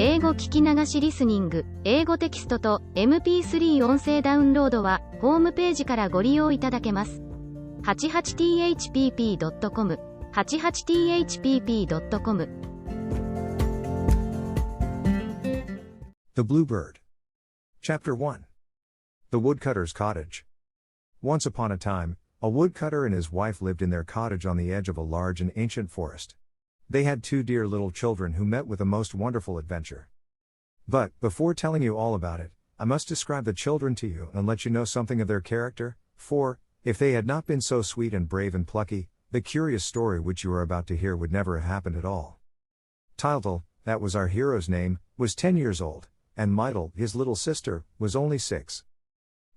英語聞き流しリスニング、英語テキストと MP3 音声ダウンロードは、ホームページからご利用いただけます。88thpp.com 88thpp.com The Bluebird. Chapter 1. The Woodcutter's Cottage. Once upon a time, a woodcutter and his wife lived in their cottage on the edge of a large and ancient forest. They had 2 dear little children who met with a most wonderful adventure. But, before telling you all about it, I must describe the children to you and let you know something of their character, for, if they had not been so sweet and brave and plucky, the curious story which you are about to hear would never have happened at all. Tyltyl, that was our hero's name, was 10 years old, and Mytyl, his little sister, was only 6.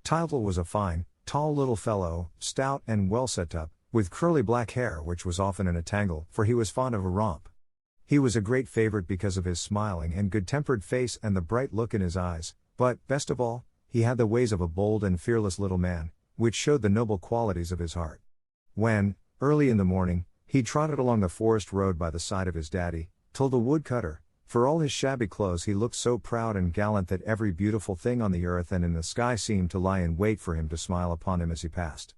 Tyltyl was a fine, tall little fellow, stout and well set up, with curly black hair which was often in a tangle, for he was fond of a romp. He was a great favorite because of his smiling and good-tempered face and the bright look in his eyes, but, best of all, he had the ways of a bold and fearless little man, which showed the noble qualities of his heart. When, early in the morning, he trotted along the forest road by the side of his daddy, Tyl the woodcutter, for all his shabby clothes he looked so proud and gallant that every beautiful thing on the earth and in the sky seemed to lie in wait for him to smile upon him as he passed.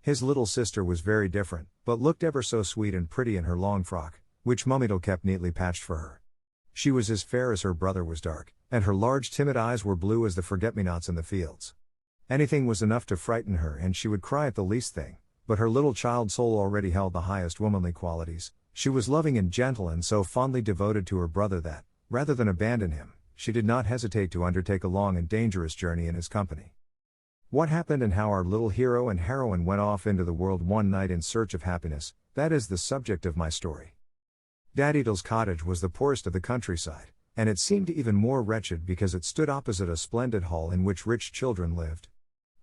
His little sister was very different, but looked ever so sweet and pretty in her long frock, which Mummy kept neatly patched for her. She was as fair as her brother was dark, and her large timid eyes were blue as the forget-me-nots in the fields. Anything was enough to frighten her and she would cry at the least thing, but her little child soul already held the highest womanly qualities. She was loving and gentle and so fondly devoted to her brother that, rather than abandon him, she did not hesitate to undertake a long and dangerous journey in his company. What happened and how our little hero and heroine went off into the world one night in search of happiness, that is the subject of my story. Daddy Tyl's cottage was the poorest of the countryside, and it seemed even more wretched because it stood opposite a splendid hall in which rich children lived.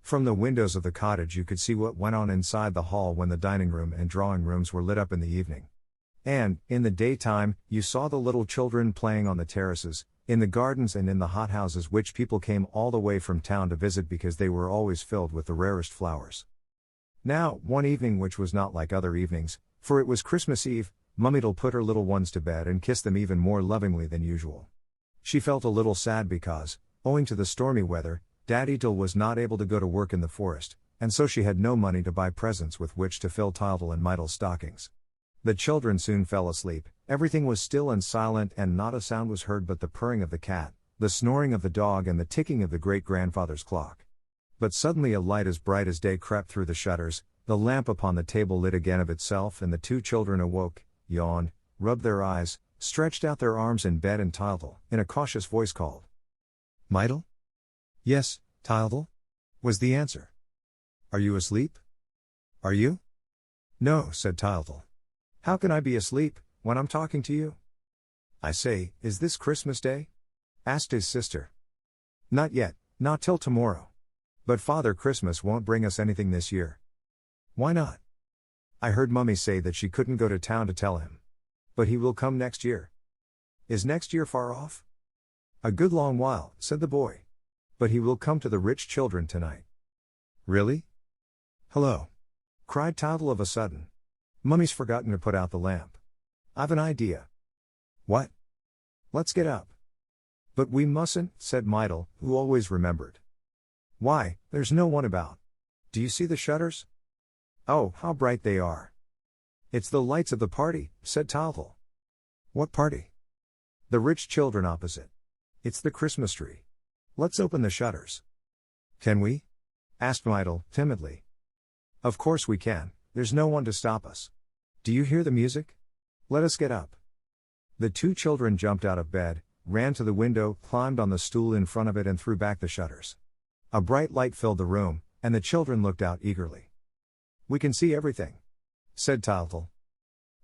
From the windows of the cottage you could see what went on inside the hall when the dining room and drawing rooms were lit up in the evening. And, in the daytime, you saw the little children playing on the terraces, in the gardens and in the hothouses which people came all the way from town to visit because they were always filled with the rarest flowers. Now, one evening which was not like other evenings, for it was Christmas Eve, Mummy put her little ones to bed and kissed them even more lovingly than usual. She felt a little sad because, owing to the stormy weather, Daddy Tyl was not able to go to work in the forest, and so she had no money to buy presents with which to fill Tyltyl and Mytyl's stockings. The children soon fell asleep, everything was still and silent and not a sound was heard but the purring of the cat, the snoring of the dog and the ticking of the great-grandfather's clock. But suddenly a light as bright as day crept through the shutters, the lamp upon the table lit again of itself and the 2 children awoke, yawned, rubbed their eyes, stretched out their arms in bed and Tyltyl, in a cautious voice called. "Mytyl?" "Yes, Tyltyl?" was the answer. "Are you asleep?" "Are you?" "No," said Tyltyl. "How can I be asleep, when I'm talking to you?" "I say, is this Christmas Day?" asked his sister. "Not yet, not till tomorrow. But Father Christmas won't bring us anything this year." "Why not?" "I heard Mummy say that she couldn't go to town to tell him. But he will come next year." "Is next year far off?" "A good long while," said the boy. "But he will come to the rich children tonight." "Really?" "Hello!" cried Tyltyl of a sudden. "Mummy's forgotten to put out the lamp. I've an idea." "What?" "Let's get up." "But we mustn't," said Mytyl, who always remembered. "Why, there's no one about. Do you see the shutters? Oh, how bright they are." "It's the lights of the party," said Tyltyl. "What party?" "The rich children opposite. It's the Christmas tree. Let's open the shutters." "Can we?" asked Mytyl, timidly. "Of course we can, there's no one to stop us. Do you hear the music? Let us get up." The 2 children jumped out of bed, ran to the window, climbed on the stool in front of it and threw back the shutters. A bright light filled the room, and the children looked out eagerly. "We can see everything," said Tyltyl.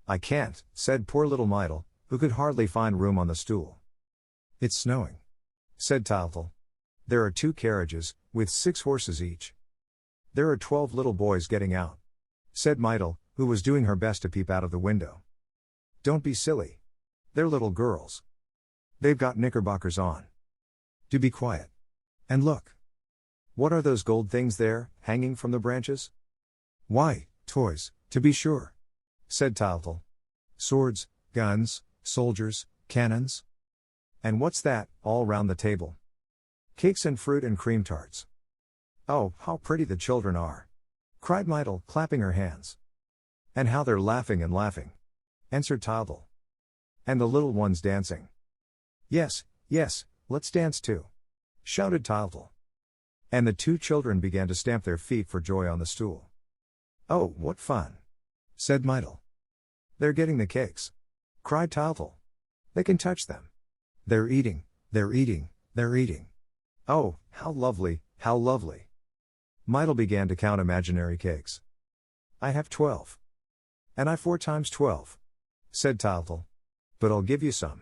"I can't," said poor little Mytyl, who could hardly find room on the stool. "It's snowing," said Tyltyl. "There are 2 carriages, with 6 horses each. There are 12 little boys getting out," said Mytyl, who was doing her best to peep out of the window. "Don't be silly. They're little girls. They've got knickerbockers on. Do be quiet. And look. What are those gold things there, hanging from the branches?" "Why, toys, to be sure," said Tyltyl. "Swords, guns, soldiers, cannons." And what's that, all round the table? Cakes and fruit and cream tarts. Oh, how pretty the children are! Cried Myrtle, clapping her hands. And how they're laughing and laughing, answered Tildal. And the little ones dancing. Yes, yes, let's dance too, shouted Tildal. And the two children began to stamp their feet for joy on the stool. Oh, what fun, said Myrtle. They're getting the cakes, cried Tildal. They can touch them. They're eating, they're eating, they're eating. Oh, how lovely, how lovely. Myrtle began to count imaginary cakes. I have 12. And I 4 times 12, said Tildal. But I'll give you some.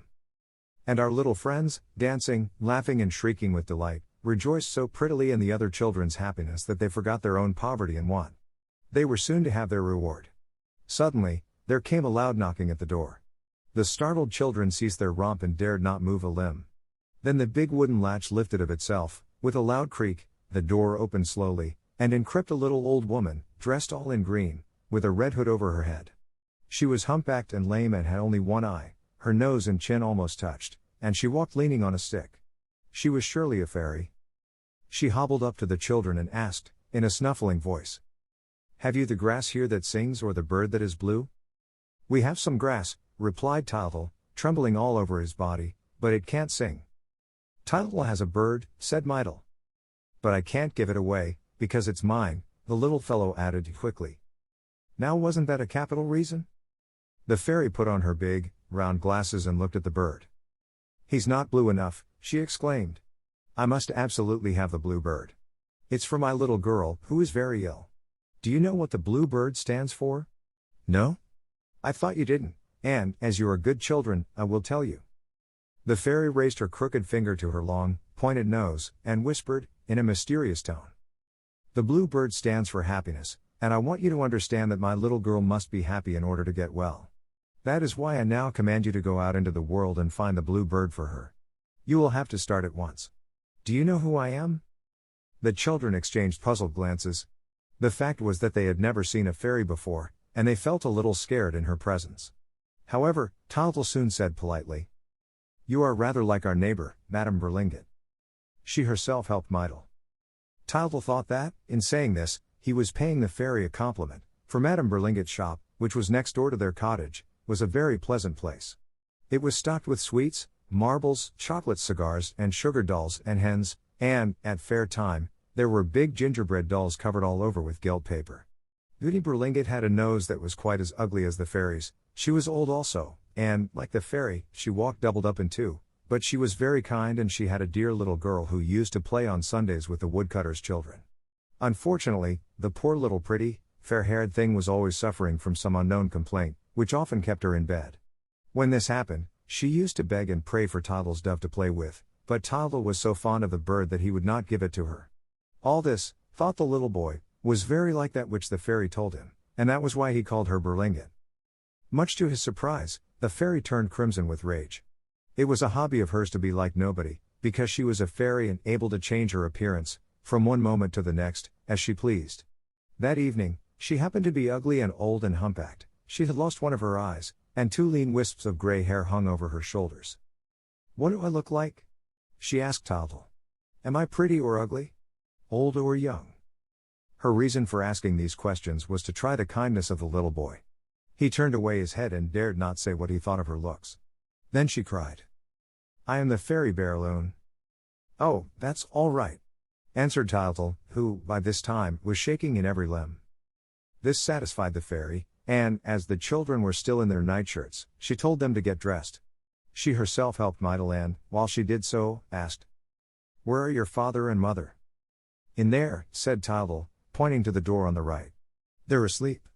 And our little friends, dancing, laughing and shrieking with delight, rejoiced so prettily in the other children's happiness that they forgot their own poverty and want. They were soon to have their reward. Suddenly, there came a loud knocking at the door. The startled children ceased their romp and dared not move a limb. Then the big wooden latch lifted of itself, with a loud creak, the door opened slowly, and in crept a little old woman, dressed all in green, with a red hood over her head. She was humpbacked and lame and had only one eye, her nose and chin almost touched, and she walked leaning on a stick. She was surely a fairy. She hobbled up to the children and asked, in a snuffling voice, Have you the grass here that sings or the bird that is blue? We have some grass, replied Tildal, trembling all over his body, but it can't sing. Tildal has a bird, said Myrtle. But I can't give it away, because it's mine, the little fellow added quickly. Now wasn't that a capital reason? The fairy put on her big, round glasses and looked at the bird. He's not blue enough, she exclaimed. I must absolutely have the blue bird. It's for my little girl, who is very ill. Do you know what the blue bird stands for? No? I thought you didn't, and, as you are good children, I will tell you. The fairy raised her crooked finger to her long, pointed nose, and whispered, in a mysterious tone. The blue bird stands for happiness, and I want you to understand that my little girl must be happy in order to get well. That is why I now command you to go out into the world and find the blue bird for her. You will have to start at once. Do you know who I am? The children exchanged puzzled glances. The fact was that they had never seen a fairy before, and they felt a little scared in her presence. However, Tildal soon said politely, You are rather like our neighbor, Madame Berlingot. She herself helped Myrtle. Tildal thought that, in saying this, he was paying the fairy a compliment, for Madame Berlingot's shop, which was next door to their cottage, was a very pleasant place. It was stocked with sweets, marbles, chocolate cigars, and sugar dolls and hens, and, at fair time, there were big gingerbread dolls covered all over with gilt paper. Goody Berlingot had a nose that was quite as ugly as the fairy's. She was old also, and, like the fairy, she walked doubled up in two, but she was very kind and she had a dear little girl who used to play on Sundays with the woodcutter's children. Unfortunately, the poor little pretty, fair-haired thing was always suffering from some unknown complaint, which often kept her in bed. When this happened, she used to beg and pray for Tildal's dove to play with, but Tildal was so fond of the bird that he would not give it to her. All this, thought the little boy, was very like that which the fairy told him, and that was why he called her Berlingot. Much to his surprise, the fairy turned crimson with rage. It was a hobby of hers to be like nobody, because she was a fairy and able to change her appearance, from one moment to the next, as she pleased. That evening, she happened to be ugly and old and humpbacked. She had lost one of her eyes, and 2 lean wisps of gray hair hung over her shoulders. What do I look like? She asked Tildal. Am I pretty or ugly? Old or young? Her reason for asking these questions was to try the kindness of the little boy. He turned away his head and dared not say what he thought of her looks. Then she cried. I am the fairy Berloon. Oh, that's all right, answered Tildal, who, by this time, was shaking in every limb. This satisfied the fairy, and, as the children were still in their nightshirts, she told them to get dressed. She herself helped Myrtle and, while she did so, asked, Where are your father and mother? In there, said Tildal, pointing to the door on the right. They're asleep.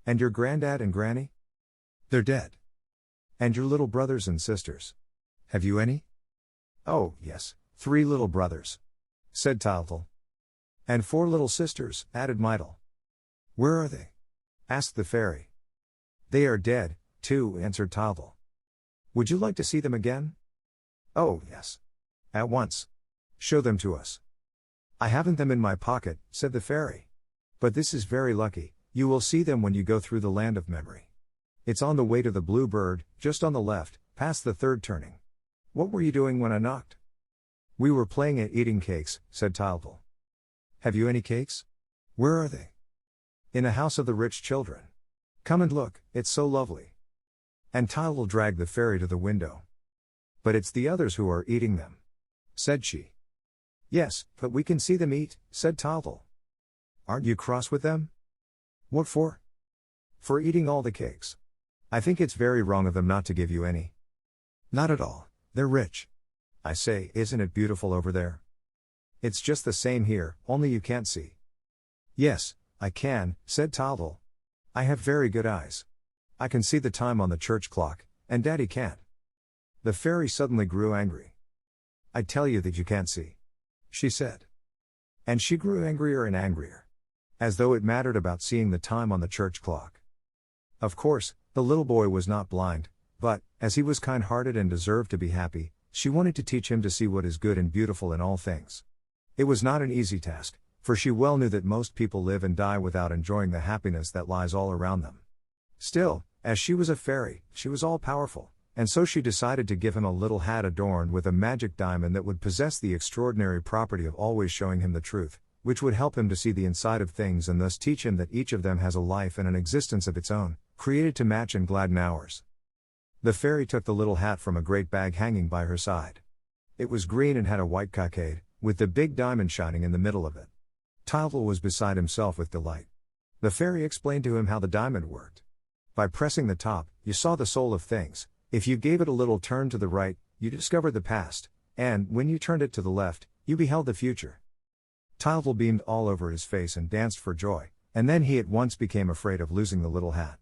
And your granddad and granny? They're dead. And your little brothers and sisters? Have you any? Oh, yes, 3 little brothers, said Tildal. And 4 little sisters, added Myrtle. Where are they? Asked the fairy. They are dead, too, answered Tildal. Would you like to see them again? Oh, yes. At once. Show them to us. I haven't them in my pocket, said the fairy. But this is very lucky, you will see them when you go through the land of memory. It's on the way to the Blue Bird, just on the left, past the 3rd turning. What were you doing when I knocked? We were playing at eating cakes, said Tiltle. Have you any cakes? Where are they? In the house of the rich children. Come and look, it's so lovely. And Tiltle dragged the fairy to the window. But it's the others who are eating them, said she. Yes, but we can see them eat, said Tiltle. Aren't you cross with them? What for? For eating all the cakes. I think it's very wrong of them not to give you any. Not at all, they're rich. I say, isn't it beautiful over there? It's just the same here, only you can't see. Yes, I can, said Tiltle. I have very good eyes. I can see the time on the church clock, and Daddy can't. The fairy suddenly grew angry. I tell you that you can't see, she said. And she grew angrier and angrier. As though it mattered about seeing the time on the church clock. Of course, the little boy was not blind, but, as he was kind-hearted and deserved to be happy, she wanted to teach him to see what is good and beautiful in all things. It was not an easy task, for she well knew that most people live and die without enjoying the happiness that lies all around them. Still, as she was a fairy, she was all-powerful, and so she decided to give him a little hat adorned with a magic diamond that would possess the extraordinary property of always showing him the truth, which would help him to see the inside of things and thus teach him that each of them has a life and an existence of its own, created to match and gladden ours. The fairy took the little hat from a great bag hanging by her side. It was green and had a white cockade, with the big diamond shining in the middle of it. Tiltle was beside himself with delight. The fairy explained to him how the diamond worked. By pressing the top, you saw the soul of things. If you gave it a little turn to the right, you discovered the past, and, when you turned it to the left, you beheld the future. Tiltle beamed all over his face and danced for joy, and then he at once became afraid of losing the little hat.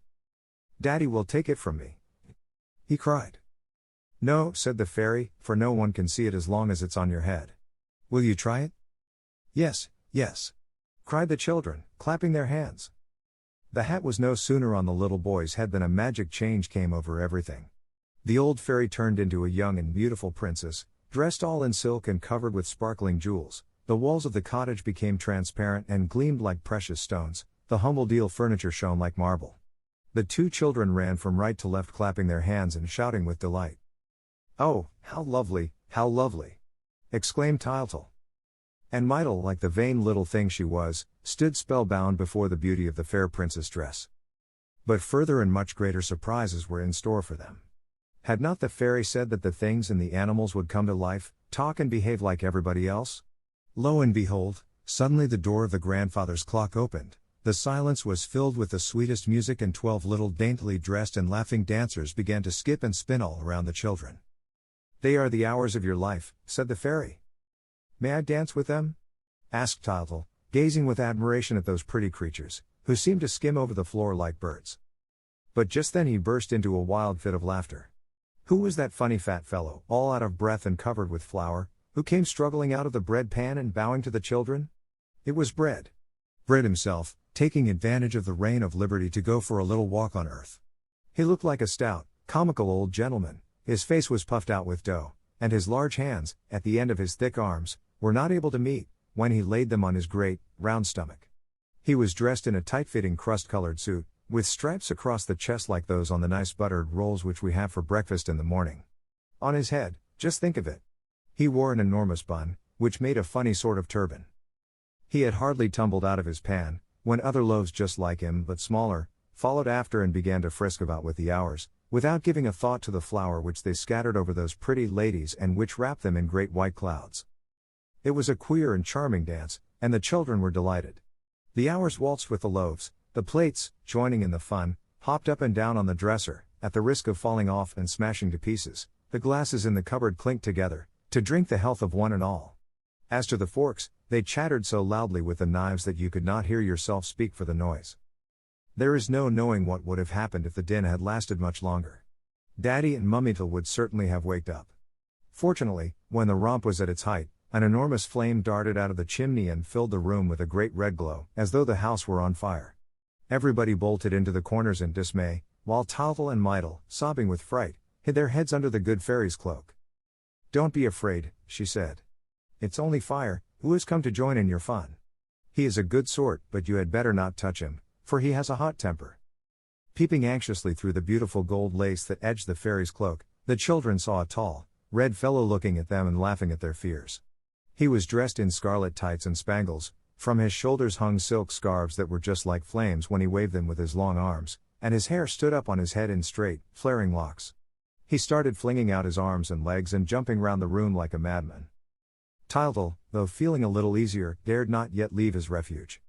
Daddy will take it from me, he cried. No, said the fairy, for no one can see it as long as it's on your head. Will you try it? Yes, yes, cried the children, clapping their hands. The hat was no sooner on the little boy's head than a magic change came over everything. The old fairy turned into a young and beautiful princess, dressed all in silk and covered with sparkling jewels. The walls of the cottage became transparent and gleamed like precious stones, the humble deal furniture shone like marble. The two children ran from right to left clapping their hands and shouting with delight. Oh, how lovely, exclaimed Tiltle. And Myrtle, like the vain little thing she was, stood spellbound before the beauty of the fair princess dress. But further and much greater surprises were in store for them. Had not the fairy said that the things and the animals would come to life, talk and behave like everybody else? Lo and behold, suddenly the door of the grandfather's clock opened, the silence was filled with the sweetest music and 12 little daintily dressed and laughing dancers began to skip and spin all around the children. They are the hours of your life, said the fairy. May I dance with them? Asked Tiltle, gazing with admiration at those pretty creatures, who seemed to skim over the floor like birds. But just then he burst into a wild fit of laughter. Who was that funny fat fellow, all out of breath and covered with flour, who came struggling out of the bread pan and bowing to the children? It was Bread. Bread himself, taking advantage of the reign of liberty to go for a little walk on earth. He looked like a stout, comical old gentleman, his face was puffed out with dough, and his large hands, at the end of his thick arms, were not able to meet, when he laid them on his great, round stomach. He was dressed in a tight-fitting crust-colored suit, with stripes across the chest like those on the nice buttered rolls which we have for breakfast in the morning. On his head, just think of it. He wore an enormous bun, which made a funny sort of turban. He had hardly tumbled out of his pan, when other loaves just like him but smaller, followed after and began to frisk about with the hours, without giving a thought to the flour which they scattered over those pretty ladies and which wrapped them in great white clouds. It was a queer and charming dance, and the children were delighted. The hours waltzed with the loaves, the plates, joining in the fun, hopped up and down on the dresser, at the risk of falling off and smashing to pieces. The glasses in the cupboard clinked together, to drink the health of one and all. As to the forks, they chattered so loudly with the knives that you could not hear yourself speak for the noise. There is no knowing what would have happened if the din had lasted much longer. Daddy and Mummytle would certainly have waked up. Fortunately, when the romp was at its height, an enormous flame darted out of the chimney and filled the room with a great red glow, as though the house were on fire. Everybody bolted into the corners in dismay, while Tiltle and Myrtle, sobbing with fright, hid their heads under the good fairy's cloak. Don't be afraid, she said. It's only Fire, who has come to join in your fun. He is a good sort, but you had better not touch him, for he has a hot temper. Peeping anxiously through the beautiful gold lace that edged the fairy's cloak, the children saw a tall, red fellow looking at them and laughing at their fears. He was dressed in scarlet tights and spangles, from his shoulders hung silk scarves that were just like flames when he waved them with his long arms, and his hair stood up on his head in straight, flaring locks. He started flinging out his arms and legs and jumping round the room like a madman. Tyltyl, though feeling a little easier, dared not yet leave his refuge.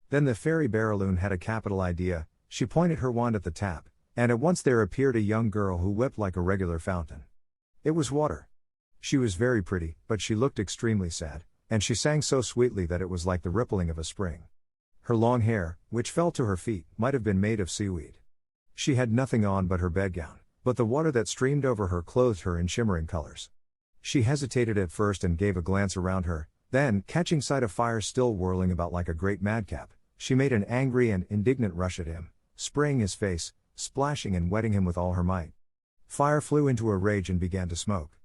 Then the fairy Barraloon had a capital idea. She pointed her wand at the tap, and at once there appeared a young girl who wept like a regular fountain. It was water. She was very pretty, but she looked extremely sad, and she sang so sweetly that it was like the rippling of a spring. Her long hair, which fell to her feet, might have been made of seaweed. She had nothing on but her bedgown, but the water that streamed over her clothed her in shimmering colors. She hesitated at first and gave a glance around her, then, catching sight of fire still whirling about like a great madcap, she made an angry and indignant rush at him, spraying his face, splashing and wetting him with all her might. Fire flew into a rage and began to smoke.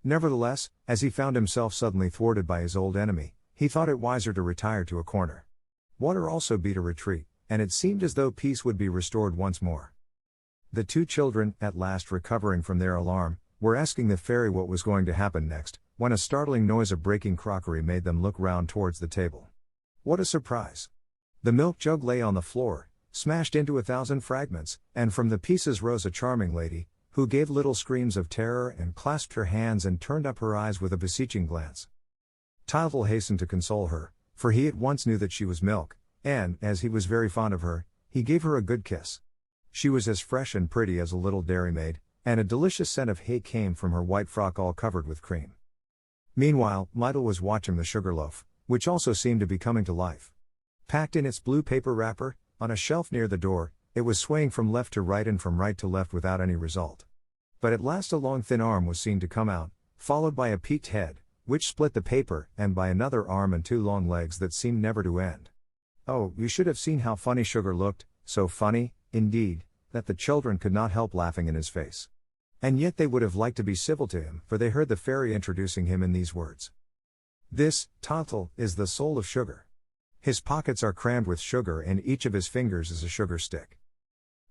Nevertheless, as he found himself suddenly thwarted by his old enemy, he thought it wiser to retire to a corner. Water also beat a retreat, and it seemed as though peace would be restored once more. The two children, at last recovering from their alarm, were asking the fairy what was going to happen next, when a startling noise of breaking crockery made them look round towards the table. What a surprise! The milk jug lay on the floor, smashed into 1,000 fragments, and from the pieces rose a charming lady, who gave little screams of terror and clasped her hands and turned up her eyes with a beseeching glance. Tyltyl hastened to console her, for he at once knew that she was milk, and, as he was very fond of her, he gave her a good kiss. She was as fresh and pretty as a little dairymaid, and a delicious scent of hay came from her white frock all covered with cream. Meanwhile, Mydle was watching the sugar loaf, which also seemed to be coming to life. Packed in its blue paper wrapper, on a shelf near the door, it was swaying from left to right and from right to left without any result. But at last a long thin arm was seen to come out, followed by a peaked head, which split the paper, and by another arm and 2 long legs that seemed never to end. Oh, you should have seen how funny Sugar looked, so funny, indeed, that the children could not help laughing in his face. And yet they would have liked to be civil to him, for they heard the fairy introducing him in these words. This, Tyltyl, is the soul of Sugar. His pockets are crammed with sugar and each of his fingers is a sugar stick.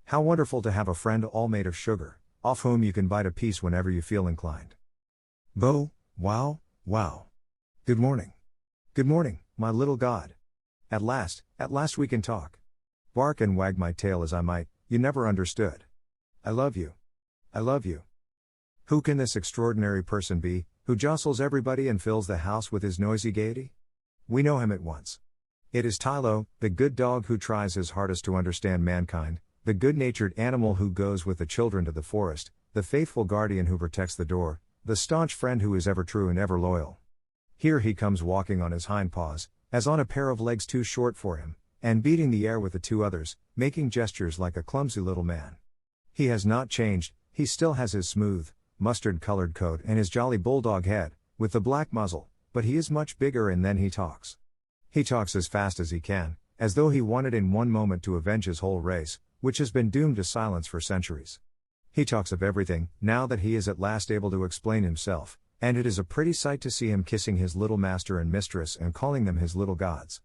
How wonderful to have a friend all made of sugar, off whom you can bite a piece whenever you feel inclined. Bo, wow, wow. Good morning. Good morning, my little god. At last we can talk. Bark and wag my tail as I might, you never understood. I love you. I love you. Who can this extraordinary person be, who jostles everybody and fills the house with his noisy gaiety? We know him at once. It is Tylô, the good dog who tries his hardest to understand mankind, the good-natured animal who goes with the children to the forest, the faithful guardian who protects the door, the staunch friend who is ever true and ever loyal. Here he comes walking on his hind paws, as on a pair of legs too short for him, and beating the air with the 2 others, making gestures like a clumsy little man. He has not changed, he still has his smooth, mustard-colored coat and his jolly bulldog head, with the black muzzle, but he is much bigger and then he talks. He talks as fast as he can, as though he wanted in one moment to avenge his whole race, which has been doomed to silence for centuries. He talks of everything, now that he is at last able to explain himself, and it is a pretty sight to see him kissing his little master and mistress and calling them his little gods.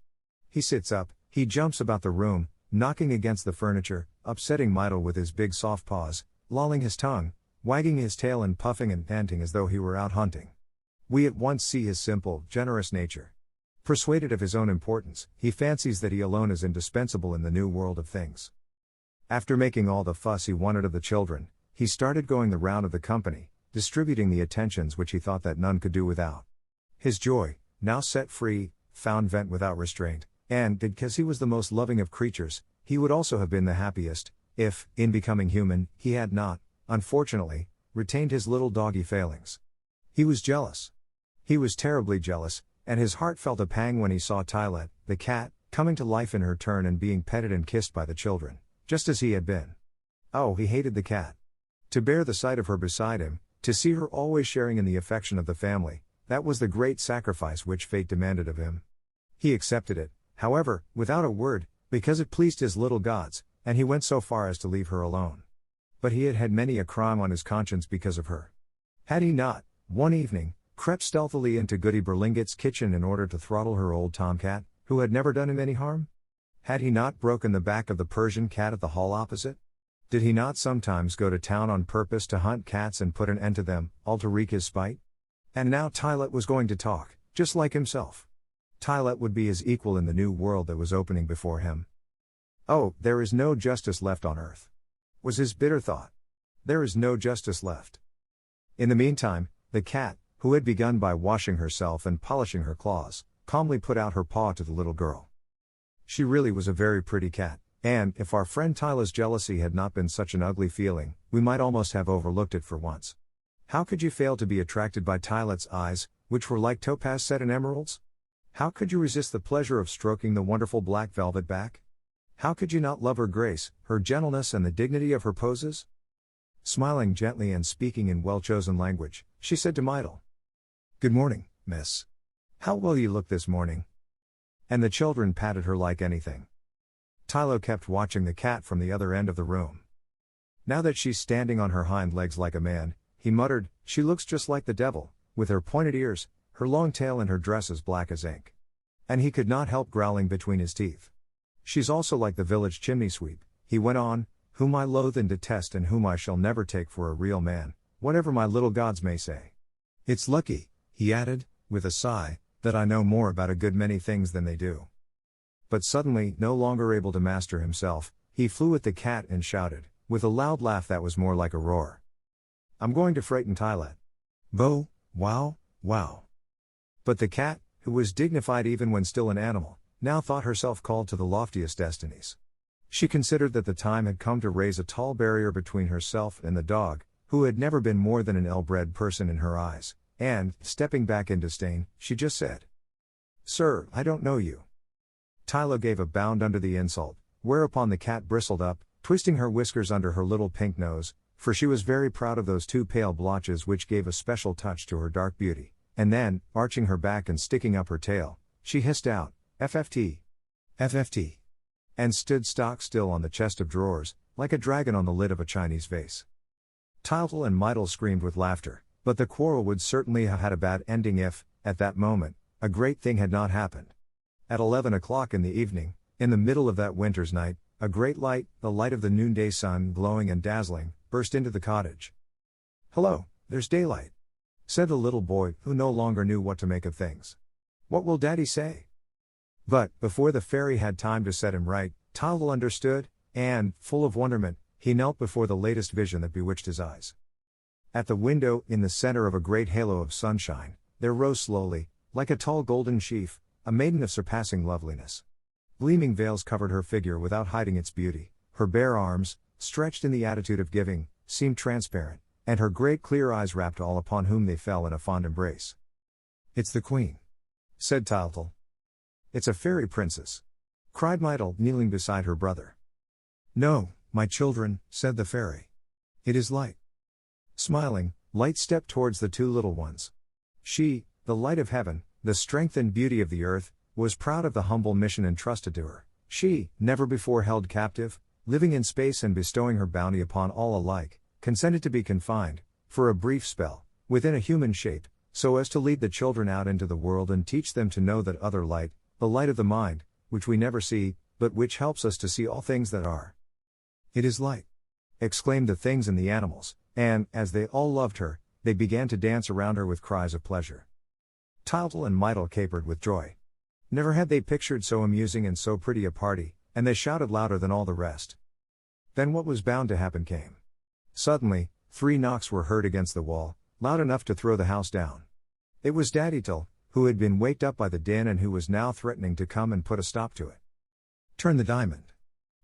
He sits up, he jumps about the room, knocking against the furniture, upsetting Mydle with his big soft paws, lolling his tongue, wagging his tail and puffing and panting as though he were out hunting. We at once see his simple, generous nature. Persuaded of his own importance, he fancies that he alone is indispensable in the new world of things. After making all the fuss he wanted of the children, he started going the round of the company, distributing the attentions which he thought that none could do without. His joy, now set free, found vent without restraint, and, because he was the most loving of creatures, he would also have been the happiest, if, in becoming human, he had not, unfortunately, retained his little doggy failings. He was jealous. He was terribly jealous, and his heart felt a pang when he saw Tylette, the cat, coming to life in her turn and being petted and kissed by the children, just as he had been. Oh, he hated the cat. To bear the sight of her beside him, to see her always sharing in the affection of the family, that was the great sacrifice which fate demanded of him. He accepted it, however, without a word, because it pleased his little gods, and he went so far as to leave her alone. But he had had many a crime on his conscience because of her. Had he not, one evening, crept stealthily into Goody Berlinget's kitchen in order to throttle her old tomcat, who had never done him any harm? Had he not broken the back of the Persian cat at the hall opposite? Did he not sometimes go to town on purpose to hunt cats and put an end to them, all to wreak his spite? And now Tylette was going to talk, just like himself. Tylette would be his equal in the new world that was opening before him. Oh, there is no justice left on earth, was his bitter thought. There is no justice left. In the meantime, the cat, who had begun by washing herself and polishing her claws, calmly put out her paw to the little girl. She really was a very pretty cat, and, if our friend Tyla's jealousy had not been such an ugly feeling, we might almost have overlooked it for once. How could you fail to be attracted by Tylette's eyes, which were like topaz set in emeralds? How could you resist the pleasure of stroking the wonderful black velvet back? How could you not love her grace, her gentleness and the dignity of her poses? Smiling gently and speaking in well-chosen language, she said to Mydle, "Good morning, miss. How well you look this morning." And the children patted her like anything. Tylo kept watching the cat from the other end of the room. "Now that she's standing on her hind legs like a man," he muttered, "she looks just like the devil, with her pointed ears, her long tail and her dress as black as ink." And he could not help growling between his teeth. "She's also like the village chimney sweep," he went on, "whom I loathe and detest and whom I shall never take for a real man, whatever my little gods may say. It's lucky," he added, with a sigh, "that I know more about a good many things than they do." But suddenly, no longer able to master himself, he flew at the cat and shouted, with a loud laugh that was more like a roar, "I'm going to frighten Tylette. Bo, wow, wow." But the cat, who was dignified even when still an animal, now thought herself called to the loftiest destinies. She considered that the time had come to raise a tall barrier between herself and the dog, who had never been more than an ill-bred person in her eyes, and, stepping back in disdain, she just said, "Sir, I don't know you." Tylo gave a bound under the insult, whereupon the cat bristled up, twisting her whiskers under her little pink nose, for she was very proud of those two pale blotches which gave a special touch to her dark beauty, and then, arching her back and sticking up her tail, she hissed out, "FFT! FFT!" and stood stock still on the chest of drawers, like a dragon on the lid of a Chinese vase. Tyltle and Mydle screamed with laughter, but the quarrel would certainly have had a bad ending if, at that moment, a great thing had not happened. At 11 o'clock in the evening, in the middle of that winter's night, a great light, the light of the noonday sun glowing and dazzling, burst into the cottage. "Hello, there's daylight," said the little boy, who no longer knew what to make of things. "What will Daddy say?" But, before the fairy had time to set him right, Tyltle understood, and, full of wonderment, he knelt before the latest vision that bewitched his eyes. At the window, in the center of a great halo of sunshine, there rose slowly, like a tall golden sheaf, a maiden of surpassing loveliness. Gleaming veils covered her figure without hiding its beauty, her bare arms, stretched in the attitude of giving, seemed transparent, and her great clear eyes wrapped all upon whom they fell in a fond embrace. "It's the Queen," said Tyltle. "It's a fairy princess," cried Mydle, kneeling beside her brother. "No, my children," said the fairy. "It is Light." Smiling, Light stepped towards the two little ones. She, the light of heaven, the strength and beauty of the earth, was proud of the humble mission entrusted to her. She, never before held captive, living in space and bestowing her bounty upon all alike, consented to be confined, for a brief spell, within a human shape, so as to lead the children out into the world and teach them to know that other light, the light of the mind, which we never see, but which helps us to see all things that are. "It is Light!" exclaimed the things and the animals, and, as they all loved her, they began to dance around her with cries of pleasure. Tyltle and Mydle capered with joy. Never had they pictured so amusing and so pretty a party, and they shouted louder than all the rest. Then what was bound to happen came. Suddenly, 3 knocks were heard against the wall, loud enough to throw the house down. It was Daddy Tyl, who had been waked up by the din and who was now threatening to come and put a stop to it. "Turn the diamond!"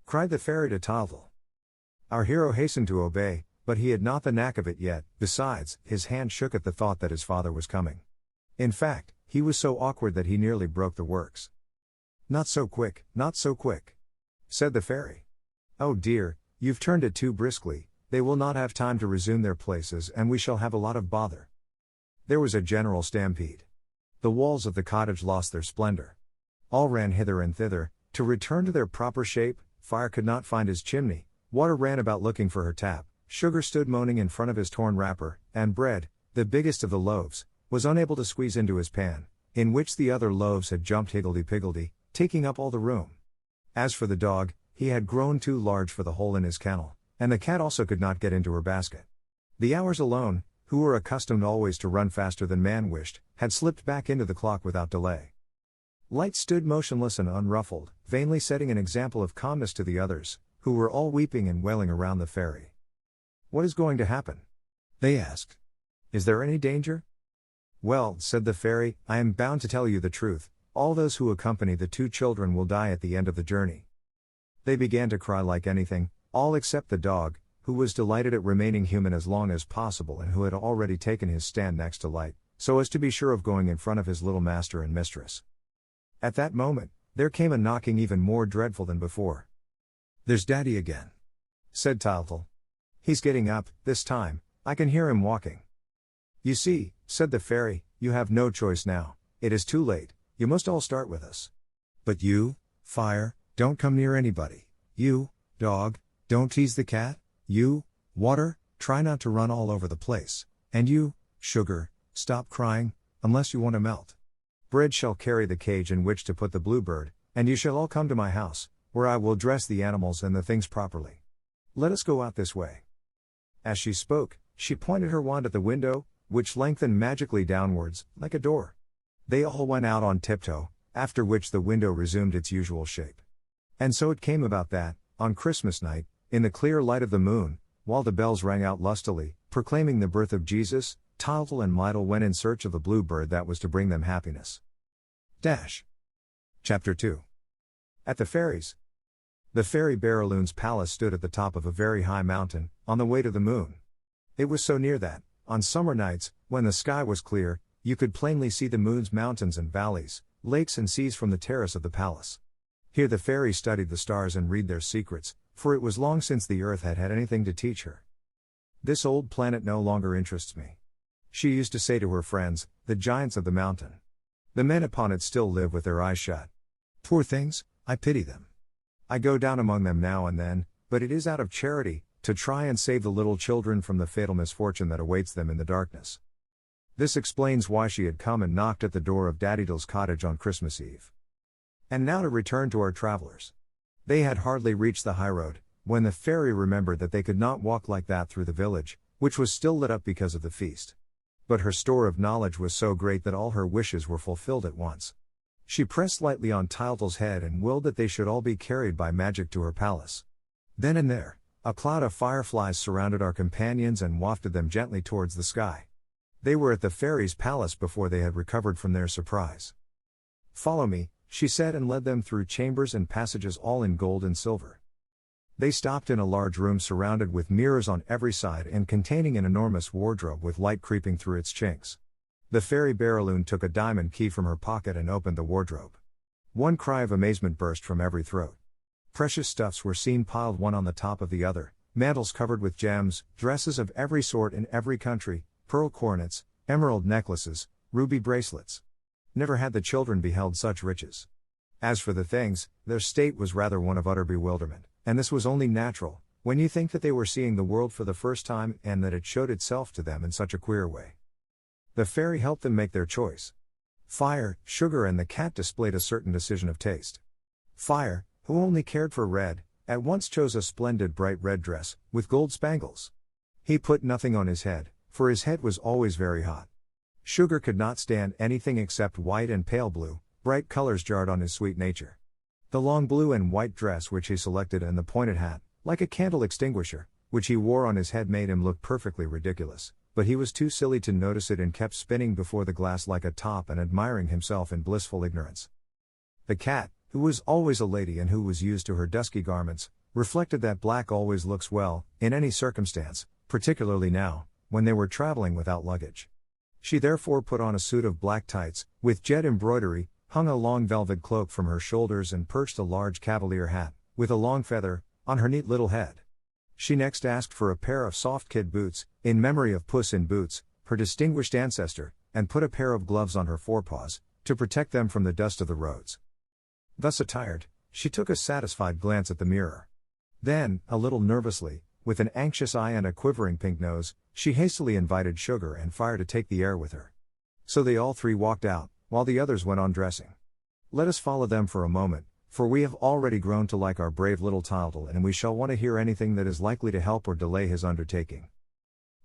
cried the fairy to Tyltle. Our hero hastened to obey, but he had not the knack of it yet. Besides, his hand shook at the thought that his father was coming. In fact, he was so awkward that he nearly broke the works. "Not so quick, not so quick," said the fairy. "Oh dear, you've turned it too briskly, they will not have time to resume their places and we shall have a lot of bother." There was a general stampede. The walls of the cottage lost their splendor. All ran hither and thither, to return to their proper shape. Fire could not find his chimney, Water ran about looking for her tap, Sugar stood moaning in front of his torn wrapper, and Bread, the biggest of the loaves, was unable to squeeze into his pan, in which the other loaves had jumped higgledy-piggledy, taking up all the room. As for the dog, he had grown too large for the hole in his kennel, and the cat also could not get into her basket. The hours alone, who were accustomed always to run faster than man wished, had slipped back into the clock without delay. Light stood motionless and unruffled, vainly setting an example of calmness to the others, who were all weeping and wailing around the fairy. "What is going to happen?" they asked. "Is there any danger?" "Well," said the fairy, "I am bound to tell you the truth. All those who accompany the two children will die at the end of the journey." They began to cry like anything, all except the dog, who was delighted at remaining human as long as possible and who had already taken his stand next to Light, so as to be sure of going in front of his little master and mistress. At that moment, there came a knocking even more dreadful than before. "There's Daddy again," said Tyltyl. "He's getting up, this time, I can hear him walking." "You see," said the fairy, "you have no choice now, it is too late, you must all start with us. But you, Fire, don't come near anybody. You, Dog, don't tease the cat. You, Water, try not to run all over the place. And you, Sugar, stop crying, unless you want to melt. Bread shall carry the cage in which to put the bluebird, and you shall all come to my house, where I will dress the animals and the things properly. Let us go out this way." As she spoke, she pointed her wand at the window, which lengthened magically downwards, like a door. They all went out on tiptoe, after which the window resumed its usual shape. And so it came about that, on Christmas night, in the clear light of the moon, while the bells rang out lustily, proclaiming the birth of Jesus, Tyltyl and Mytyl went in search of the bluebird that was to bring them happiness. Chapter 2. At the fairies. The fairy Barraloon's palace stood at the top of a very high mountain, on the way to the moon. It was so near that, on summer nights, when the sky was clear, you could plainly see the moon's mountains and valleys, lakes and seas from the terrace of the palace. Here the fairy studied the stars and read their secrets, for it was long since the earth had had anything to teach her. "This old planet no longer interests me," she used to say to her friends, the giants of the mountain. "The men upon it still live with their eyes shut. Poor things, I pity them. I go down among them now and then, but it is out of charity, to try and save the little children from the fatal misfortune that awaits them in the darkness." This explains why she had come and knocked at the door of Daddydle's cottage on Christmas Eve. And now to return to our travelers. They had hardly reached the highroad, when the fairy remembered that they could not walk like that through the village, which was still lit up because of the feast. But her store of knowledge was so great that all her wishes were fulfilled at once. She pressed lightly on Tyltyl's head and willed that they should all be carried by magic to her palace. Then and there, a cloud of fireflies surrounded our companions and wafted them gently towards the sky. They were at the fairy's palace before they had recovered from their surprise. "Follow me," she said, and led them through chambers and passages all in gold and silver. They stopped in a large room surrounded with mirrors on every side and containing an enormous wardrobe with light creeping through its chinks. The fairy Barraloon took a diamond key from her pocket and opened the wardrobe. One cry of amazement burst from every throat. Precious stuffs were seen piled one on the top of the other, mantles covered with gems, dresses of every sort in every country, pearl coronets, emerald necklaces, ruby bracelets. Never had the children beheld such riches. As for the things, their state was rather one of utter bewilderment, and this was only natural, when you think that they were seeing the world for the first time and that it showed itself to them in such a queer way. The fairy helped them make their choice. Fire, Sugar and the cat displayed a certain decision of taste. Fire, who only cared for red, at once chose a splendid bright red dress, with gold spangles. He put nothing on his head, for his head was always very hot. Sugar could not stand anything except white and pale blue, bright colors jarred on his sweet nature. The long blue and white dress which he selected and the pointed hat, like a candle extinguisher, which he wore on his head made him look perfectly ridiculous, but he was too silly to notice it and kept spinning before the glass like a top and admiring himself in blissful ignorance. The cat, who was always a lady and who was used to her dusky garments, reflected that black always looks well, in any circumstance, particularly now, when they were traveling without luggage. She therefore put on a suit of black tights, with jet embroidery, hung a long velvet cloak from her shoulders and perched a large cavalier hat, with a long feather, on her neat little head. She next asked for a pair of soft kid boots, in memory of Puss in Boots, her distinguished ancestor, and put a pair of gloves on her forepaws, to protect them from the dust of the roads. Thus attired, she took a satisfied glance at the mirror. Then, a little nervously, with an anxious eye and a quivering pink nose, she hastily invited Sugar and Fire to take the air with her. So they all three walked out, while the others went on dressing. Let us follow them for a moment, For we have already grown to like our brave little Tildal, and we shall want to hear anything that is likely to help or delay his undertaking.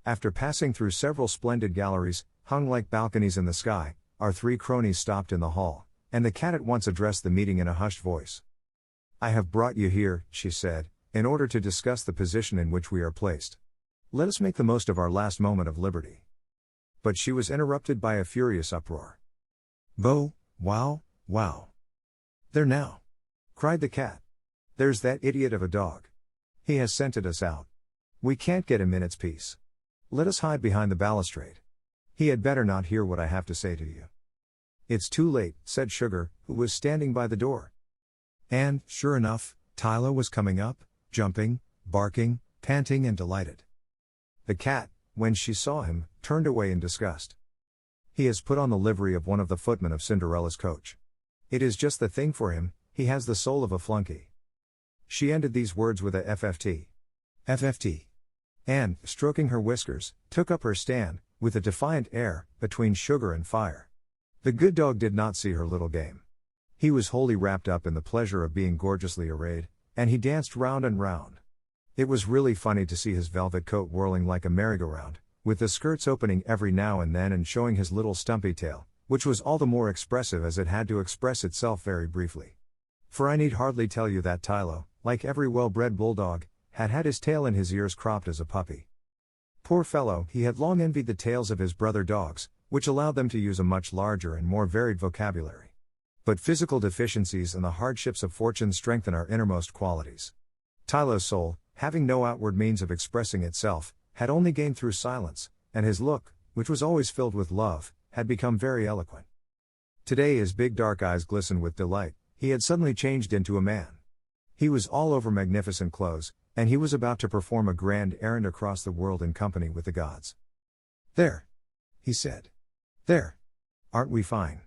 After passing through several splendid galleries, hung like balconies in the sky, our three cronies stopped in the hall, and the cat at once addressed the meeting in a hushed voice. "I have brought you here," she said, "in order to discuss the position in which we are placed. Let us make the most of our last moment of liberty." But she was interrupted by a furious uproar. "Bo, wow, wow. There now!" cried the cat. "There's that idiot of a dog. He has scented us out. We can't get a minute's peace. Let us hide behind the balustrade. He had better not hear what I have to say to you." "It's too late," said Sugar, who was standing by the door. And, sure enough, Tylo was coming up, jumping, barking, panting and delighted. The cat, when she saw him, turned away in disgust. "He has put on the livery of one of the footmen of Cinderella's coach. It is just the thing for him, he has the soul of a flunky." She ended these words with a FFT. FFT. And, stroking her whiskers, took up her stand, with a defiant air, between Sugar and Fire. The good dog did not see her little game. He was wholly wrapped up in the pleasure of being gorgeously arrayed, and he danced round and round. It was really funny to see his velvet coat whirling like a merry-go-round, with the skirts opening every now and then and showing his little stumpy tail, which was all the more expressive as it had to express itself very briefly. For I need hardly tell you that Tylo, like every well-bred bulldog, had had his tail and his ears cropped as a puppy. Poor fellow, he had long envied the tails of his brother dogs, which allowed them to use a much larger and more varied vocabulary. But physical deficiencies and the hardships of fortune strengthen our innermost qualities. Tylo's soul, having no outward means of expressing itself, had only gained through silence, and his look, which was always filled with love, had become very eloquent. Today his big dark eyes glistened with delight. He had suddenly changed into a man. He was all over magnificent clothes, and he was about to perform a grand errand across the world in company with the gods. "There," he said. "There. Aren't we fine?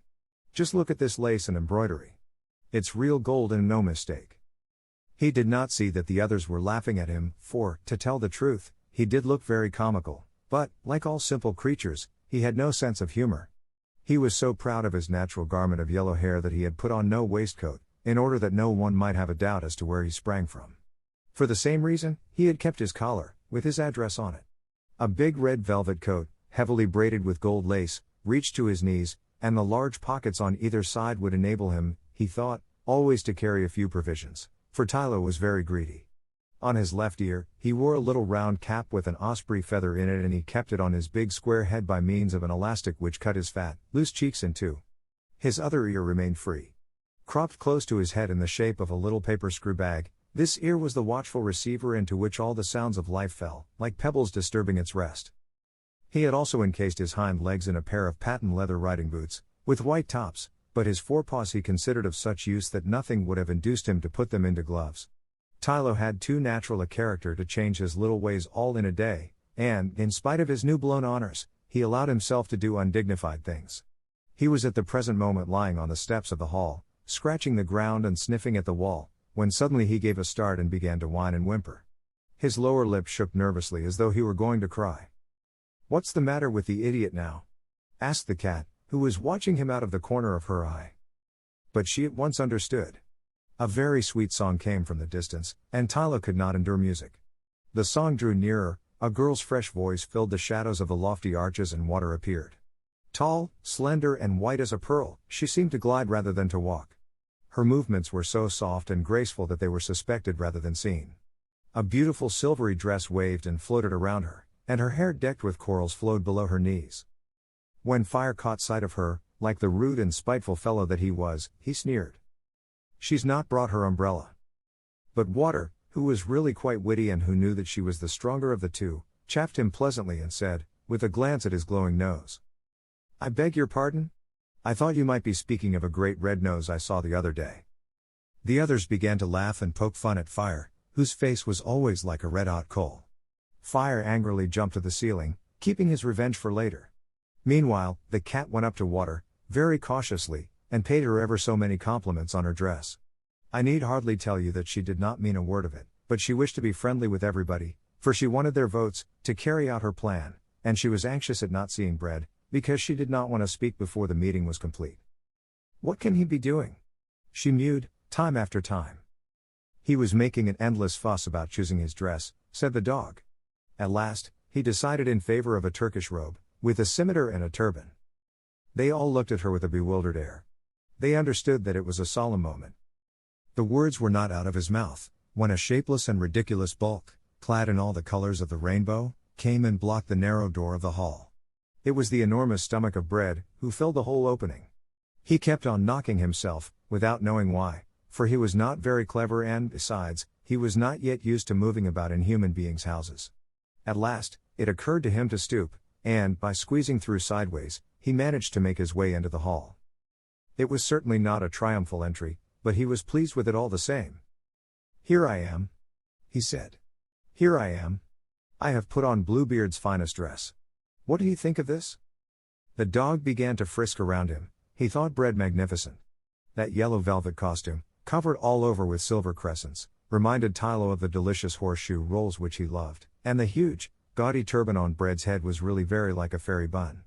Just look at this lace and embroidery. It's real gold and no mistake." He did not see that the others were laughing at him, for, to tell the truth, he did look very comical, but, like all simple creatures, he had no sense of humor. He was so proud of his natural garment of yellow hair that he had put on no waistcoat, in order that no one might have a doubt as to where he sprang from. For the same reason, he had kept his collar, with his address on it. A big red velvet coat, heavily braided with gold lace, reached to his knees, and the large pockets on either side would enable him, he thought, always to carry a few provisions, for Tylo was very greedy. On his left ear, he wore a little round cap with an osprey feather in it, and he kept it on his big square head by means of an elastic which cut his fat, loose cheeks in two. His other ear remained free. Cropped close to his head in the shape of a little paper screw bag, this ear was the watchful receiver into which all the sounds of life fell, like pebbles disturbing its rest. He had also encased his hind legs in a pair of patent leather riding boots, with white tops, but his forepaws he considered of such use that nothing would have induced him to put them into gloves. Tylo had too natural a character to change his little ways all in a day, and, in spite of his new-blown honors, he allowed himself to do undignified things. He was at the present moment lying on the steps of the hall, scratching the ground and sniffing at the wall, when suddenly he gave a start and began to whine and whimper. His lower lip shook nervously as though he were going to cry. "What's the matter with the idiot now?" asked the cat, who was watching him out of the corner of her eye. But she at once understood. A very sweet song came from the distance, and Tylo could not endure music. The song drew nearer, a girl's fresh voice filled the shadows of the lofty arches, and water appeared. Tall, slender and white as a pearl, she seemed to glide rather than to walk. Her movements were so soft and graceful that they were suspected rather than seen. A beautiful silvery dress waved and floated around her, and her hair decked with corals flowed below her knees. When Fire caught sight of her, like the rude and spiteful fellow that he was, he sneered. "She's not brought her umbrella." But Water, who was really quite witty and who knew that she was the stronger of the two, chaffed him pleasantly and said, with a glance at his glowing nose, "I beg your pardon? I thought you might be speaking of a great red nose I saw the other day." The others began to laugh and poke fun at Fire, whose face was always like a red-hot coal. Fire angrily jumped to the ceiling, keeping his revenge for later. Meanwhile, the cat went up to Water, very cautiously, and paid her ever so many compliments on her dress. I need hardly tell you that she did not mean a word of it, but she wished to be friendly with everybody, for she wanted their votes, to carry out her plan, and she was anxious at not seeing Bread, because she did not want to speak before the meeting was complete. "What can he be doing?" she mewed, time after time. He was making an endless fuss about choosing his dress, said the dog. At last, he decided in favor of a Turkish robe, with a scimitar and a turban. They all looked at her with a bewildered air. They understood that it was a solemn moment. The words were not out of his mouth, when a shapeless and ridiculous bulk, clad in all the colors of the rainbow, came and blocked the narrow door of the hall. It was the enormous stomach of Bread, who filled the whole opening. He kept on knocking himself, without knowing why, for he was not very clever and, besides, he was not yet used to moving about in human beings' houses. At last, it occurred to him to stoop, and, by squeezing through sideways, he managed to make his way into the hall. It was certainly not a triumphal entry, but he was pleased with it all the same. "Here I am," he said. "Here I am. I have put on Bluebeard's finest dress. What do you think of this?" The dog began to frisk around him. He thought Bread magnificent. That yellow velvet costume, covered all over with silver crescents, reminded Tylo of the delicious horseshoe rolls which he loved, and the huge, gaudy turban on Bread's head was really very like a fairy bun.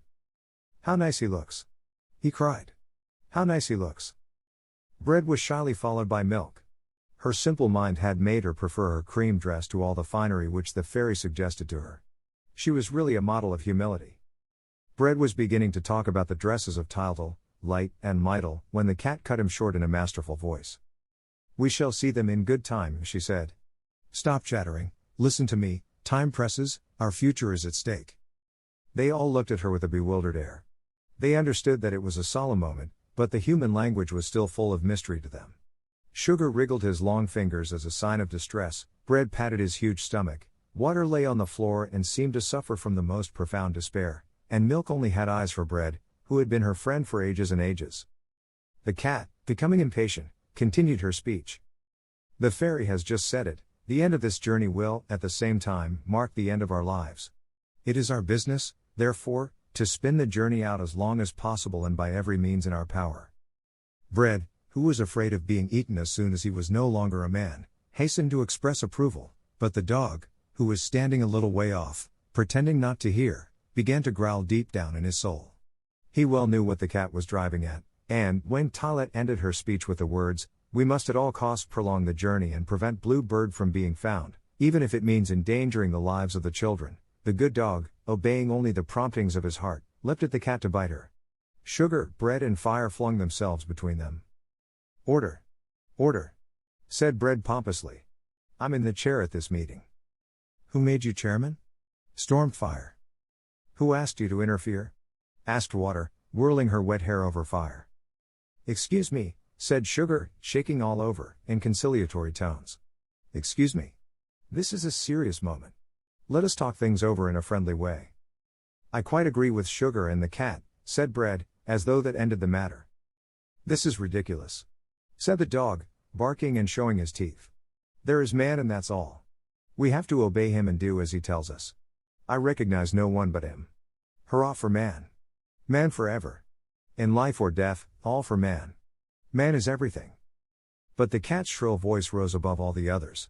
"How nice he looks!" he cried. "How nice he looks!" Bread was shyly followed by Milk. Her simple mind had made her prefer her cream dress to all the finery which the fairy suggested to her. She was really a model of humility. Bread was beginning to talk about the dresses of Tyltyl, Light, and Mytyl, when the cat cut him short in a masterful voice. "We shall see them in good time," she said. "Stop chattering, listen to me, time presses, our future is at stake." They all looked at her with a bewildered air. They understood that it was a solemn moment, but the human language was still full of mystery to them. Sugar wriggled his long fingers as a sign of distress, Bread patted his huge stomach, Water lay on the floor and seemed to suffer from the most profound despair, and Milk only had eyes for Bread, who had been her friend for ages and ages. The cat, becoming impatient, continued her speech. "The fairy has just said it, the end of this journey will, at the same time, mark the end of our lives. It is our business, therefore, to spin the journey out as long as possible and by every means in our power." Bread, who was afraid of being eaten as soon as he was no longer a man, hastened to express approval, but the dog, who was standing a little way off, pretending not to hear, began to growl deep down in his soul. He well knew what the cat was driving at, and, when Tylette ended her speech with the words, "We must at all costs prolong the journey and prevent Blue Bird from being found, even if it means endangering the lives of the children," the good dog, obeying only the promptings of his heart, leapt at the cat to bite her. Sugar, Bread, and Fire flung themselves between them. "Order! Order!" said Bread pompously. "I'm in the chair at this meeting." "Who made you chairman?" stormed Fire. "Who asked you to interfere?" asked Water, whirling her wet hair over Fire. "Excuse me," said Sugar, shaking all over, in conciliatory tones. "Excuse me. This is a serious moment. Let us talk things over in a friendly way." "I quite agree with Sugar and the cat," said Bread, as though that ended the matter. "This is ridiculous," said the dog, barking and showing his teeth. "There is man and that's all. We have to obey him and do as he tells us. I recognize no one but him. Hurrah for man. Man forever. In life or death, all for man. Man is everything." But the cat's shrill voice rose above all the others.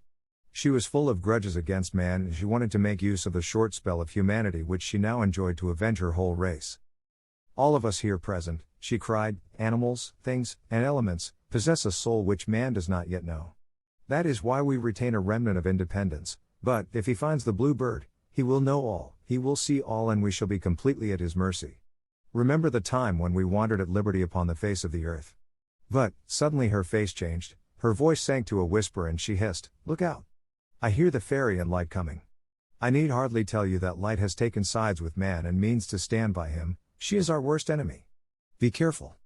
She was full of grudges against man and she wanted to make use of the short spell of humanity which she now enjoyed to avenge her whole race. "All of us here present," she cried, "animals, things, and elements, possess a soul which man does not yet know. That is why we retain a remnant of independence, but, if he finds the Blue Bird, he will know all, he will see all, and we shall be completely at his mercy. Remember the time when we wandered at liberty upon the face of the earth." But, suddenly her face changed, her voice sank to a whisper and she hissed, "Look out! I hear the fairy and Light coming. I need hardly tell you that Light has taken sides with man and means to stand by him. She is our worst enemy. Be careful."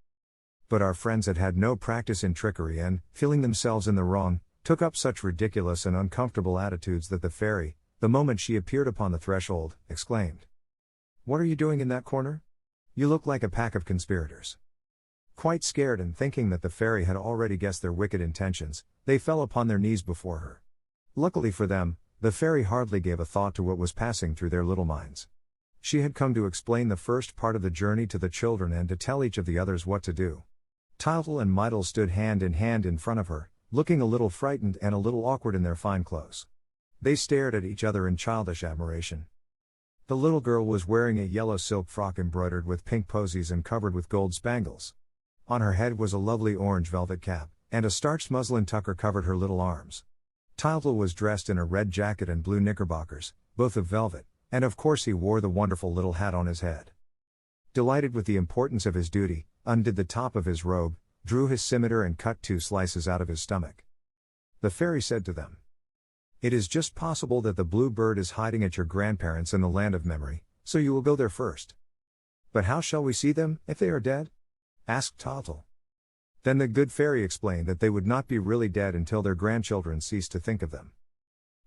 But our friends had had no practice in trickery and, feeling themselves in the wrong, took up such ridiculous and uncomfortable attitudes that the fairy, the moment she appeared upon the threshold, exclaimed, "What are you doing in that corner? You look like a pack of conspirators." Quite scared and thinking that the fairy had already guessed their wicked intentions, they fell upon their knees before her. Luckily for them, the fairy hardly gave a thought to what was passing through their little minds. She had come to explain the first part of the journey to the children and to tell each of the others what to do. Tyltyl and Mytyl stood hand in front of her, looking a little frightened and a little awkward in their fine clothes. They stared at each other in childish admiration. The little girl was wearing a yellow silk frock embroidered with pink posies and covered with gold spangles. On her head was a lovely orange velvet cap, and a starched muslin tucker covered her little arms. Tyltyl was dressed in a red jacket and blue knickerbockers, both of velvet, and of course he wore the wonderful little hat on his head. Delighted with the importance of his duty, undid the top of his robe, drew his scimitar and cut 2 slices out of his stomach. The fairy said to them, "It is just possible that the blue bird is hiding at your grandparents in the land of memory, so you will go there first." "But how shall we see them, if they are dead?" asked Tyltyl. Then the good fairy explained that they would not be really dead until their grandchildren ceased to think of them.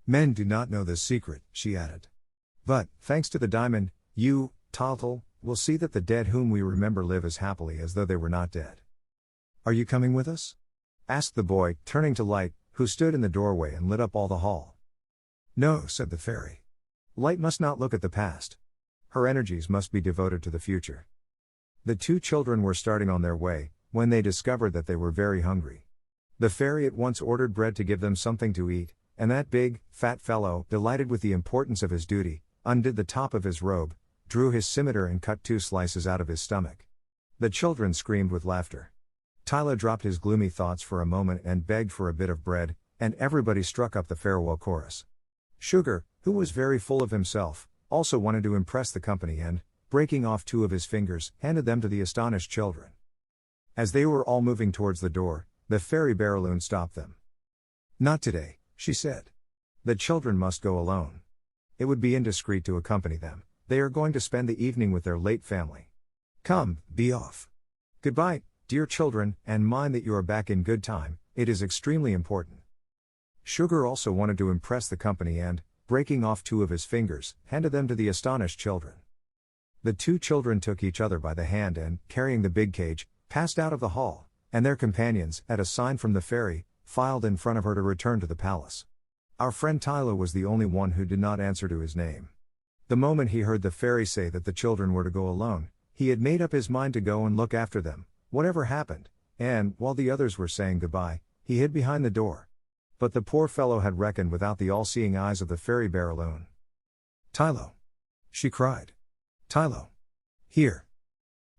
"Men do not know this secret," she added. "But, thanks to the diamond, you, Tyltyl, will see that the dead whom we remember live as happily as though they were not dead. Are you coming with us?" asked the boy, turning to Light, who stood in the doorway and lit up all the hall. "No," said the fairy. "Light must not look at the past. Her energies must be devoted to the future." The 2 children were starting on their way, when they discovered that they were very hungry. The fairy at once ordered bread to give them something to eat, and that big, fat fellow, delighted with the importance of his duty, undid the top of his robe, drew his scimitar and cut 2 slices out of his stomach. The children screamed with laughter. Tyltyl dropped his gloomy thoughts for a moment and begged for a bit of bread, and everybody struck up the farewell chorus. Sugar, who was very full of himself, also wanted to impress the company and, breaking off 2 of his fingers, handed them to the astonished children. As they were all moving towards the door, the fairy Barraloon stopped them. "Not today," she said. "The children must go alone. It would be indiscreet to accompany them. They are going to spend the evening with their late family. Come, be off. Goodbye, dear children, and mind that you are back in good time, it is extremely important." Sugar also wanted to impress the company and, breaking off 2 of his fingers, handed them to the astonished children. The 2 children took each other by the hand and, carrying the big cage, passed out of the hall, and their companions, at a sign from the fairy, filed in front of her to return to the palace. Our friend Tyltyl was the only one who did not answer to his name. The moment he heard the fairy say that the children were to go alone, he had made up his mind to go and look after them, whatever happened, and, while the others were saying goodbye, he hid behind the door. But the poor fellow had reckoned without the all-seeing eyes of the fairy Barraloon. "Tyltyl!" she cried. "Tyltyl! Here!"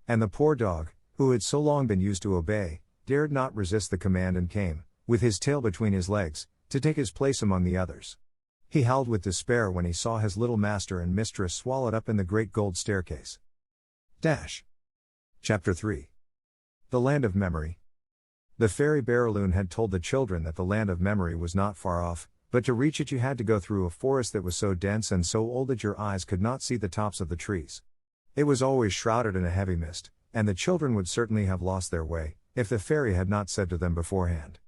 And the poor dog, who had so long been used to obey, dared not resist the command and came, with his tail between his legs, to take his place among the others. He howled with despair when he saw his little master and mistress swallowed up in the great gold staircase. Chapter 3. The Land of Memory. The fairy Barraloon had told the children that the land of memory was not far off, but to reach it you had to go through a forest that was so dense and so old that your eyes could not see the tops of the trees. It was always shrouded in a heavy mist, and the children would certainly have lost their way, if the fairy had not said to them beforehand,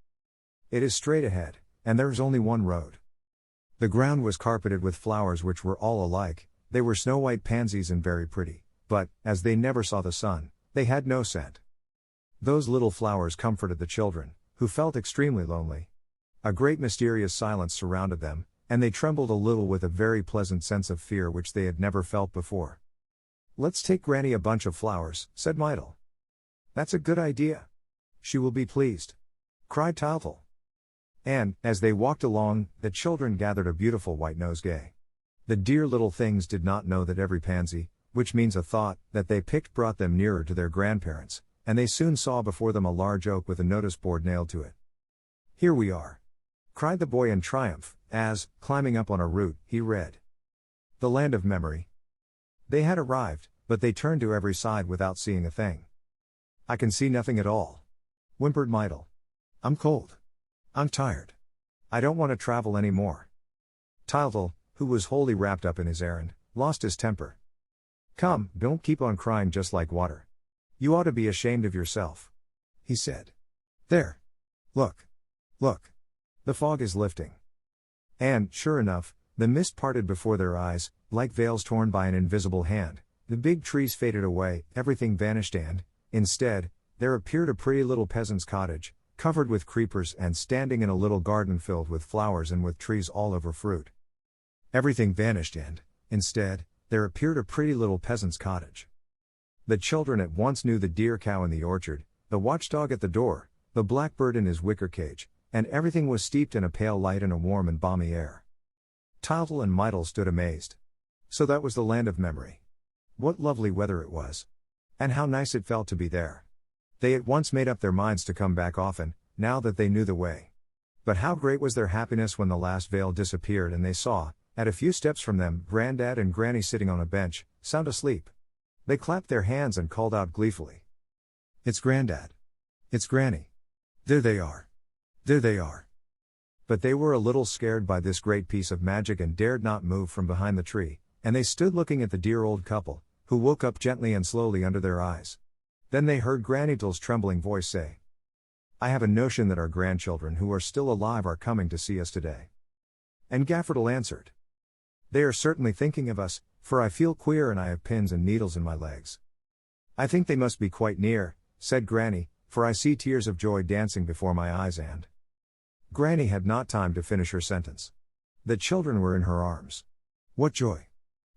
"It is straight ahead, and there is only one road." The ground was carpeted with flowers which were all alike, they were snow-white pansies and very pretty, but, as they never saw the sun, they had no scent. Those little flowers comforted the children, who felt extremely lonely. A great mysterious silence surrounded them, and they trembled a little with a very pleasant sense of fear which they had never felt before. "Let's take Granny a bunch of flowers," said Mytyl. "That's a good idea. She will be pleased," cried Tyltyl. And, as they walked along, the children gathered a beautiful white nosegay. The dear little things did not know that every pansy, which means a thought, that they picked brought them nearer to their grandparents, and they soon saw before them a large oak with a notice board nailed to it. "Here we are!" cried the boy in triumph, as, climbing up on a root, he read, "The Land of Memory." They had arrived, but they turned to every side without seeing a thing. "I can see nothing at all," whimpered Mytyl. "I'm cold. I'm tired. I don't want to travel any more." Tyltyl, who was wholly wrapped up in his errand, lost his temper. "Come, don't keep on crying just like water. You ought to be ashamed of yourself," he said. "There. Look. Look. The fog is lifting." And, sure enough, the mist parted before their eyes, like veils torn by an invisible hand, the big trees faded away, everything vanished and, instead, there appeared a pretty little peasant's cottage, covered with creepers and standing in a little garden filled with flowers and with trees all over fruit. Everything vanished and, instead, there appeared a pretty little peasant's cottage. The children at once knew the dear cow in the orchard, the watchdog at the door, the blackbird in his wicker cage, and everything was steeped in a pale light and a warm and balmy air. Tyltyl and Mytyl stood amazed. So that was the land of memory. What lovely weather it was. And how nice it felt to be there. They at once made up their minds to come back often, now that they knew the way. But how great was their happiness when the last veil disappeared and they saw, at a few steps from them, Granddad and Granny sitting on a bench, sound asleep. They clapped their hands and called out gleefully, "It's Granddad! It's Granny! There they are! There they are!" But they were a little scared by this great piece of magic and dared not move from behind the tree, and they stood looking at the dear old couple, who woke up gently and slowly under their eyes. Then they heard Granny's trembling voice say, "I have a notion that our grandchildren who are still alive are coming to see us today." And Gaffertle answered, "They are certainly thinking of us, for I feel queer and I have pins and needles in my legs." "I think they must be quite near," said Granny, "for I see tears of joy dancing before my eyes and—" Granny had not time to finish her sentence. The children were in her arms. What joy!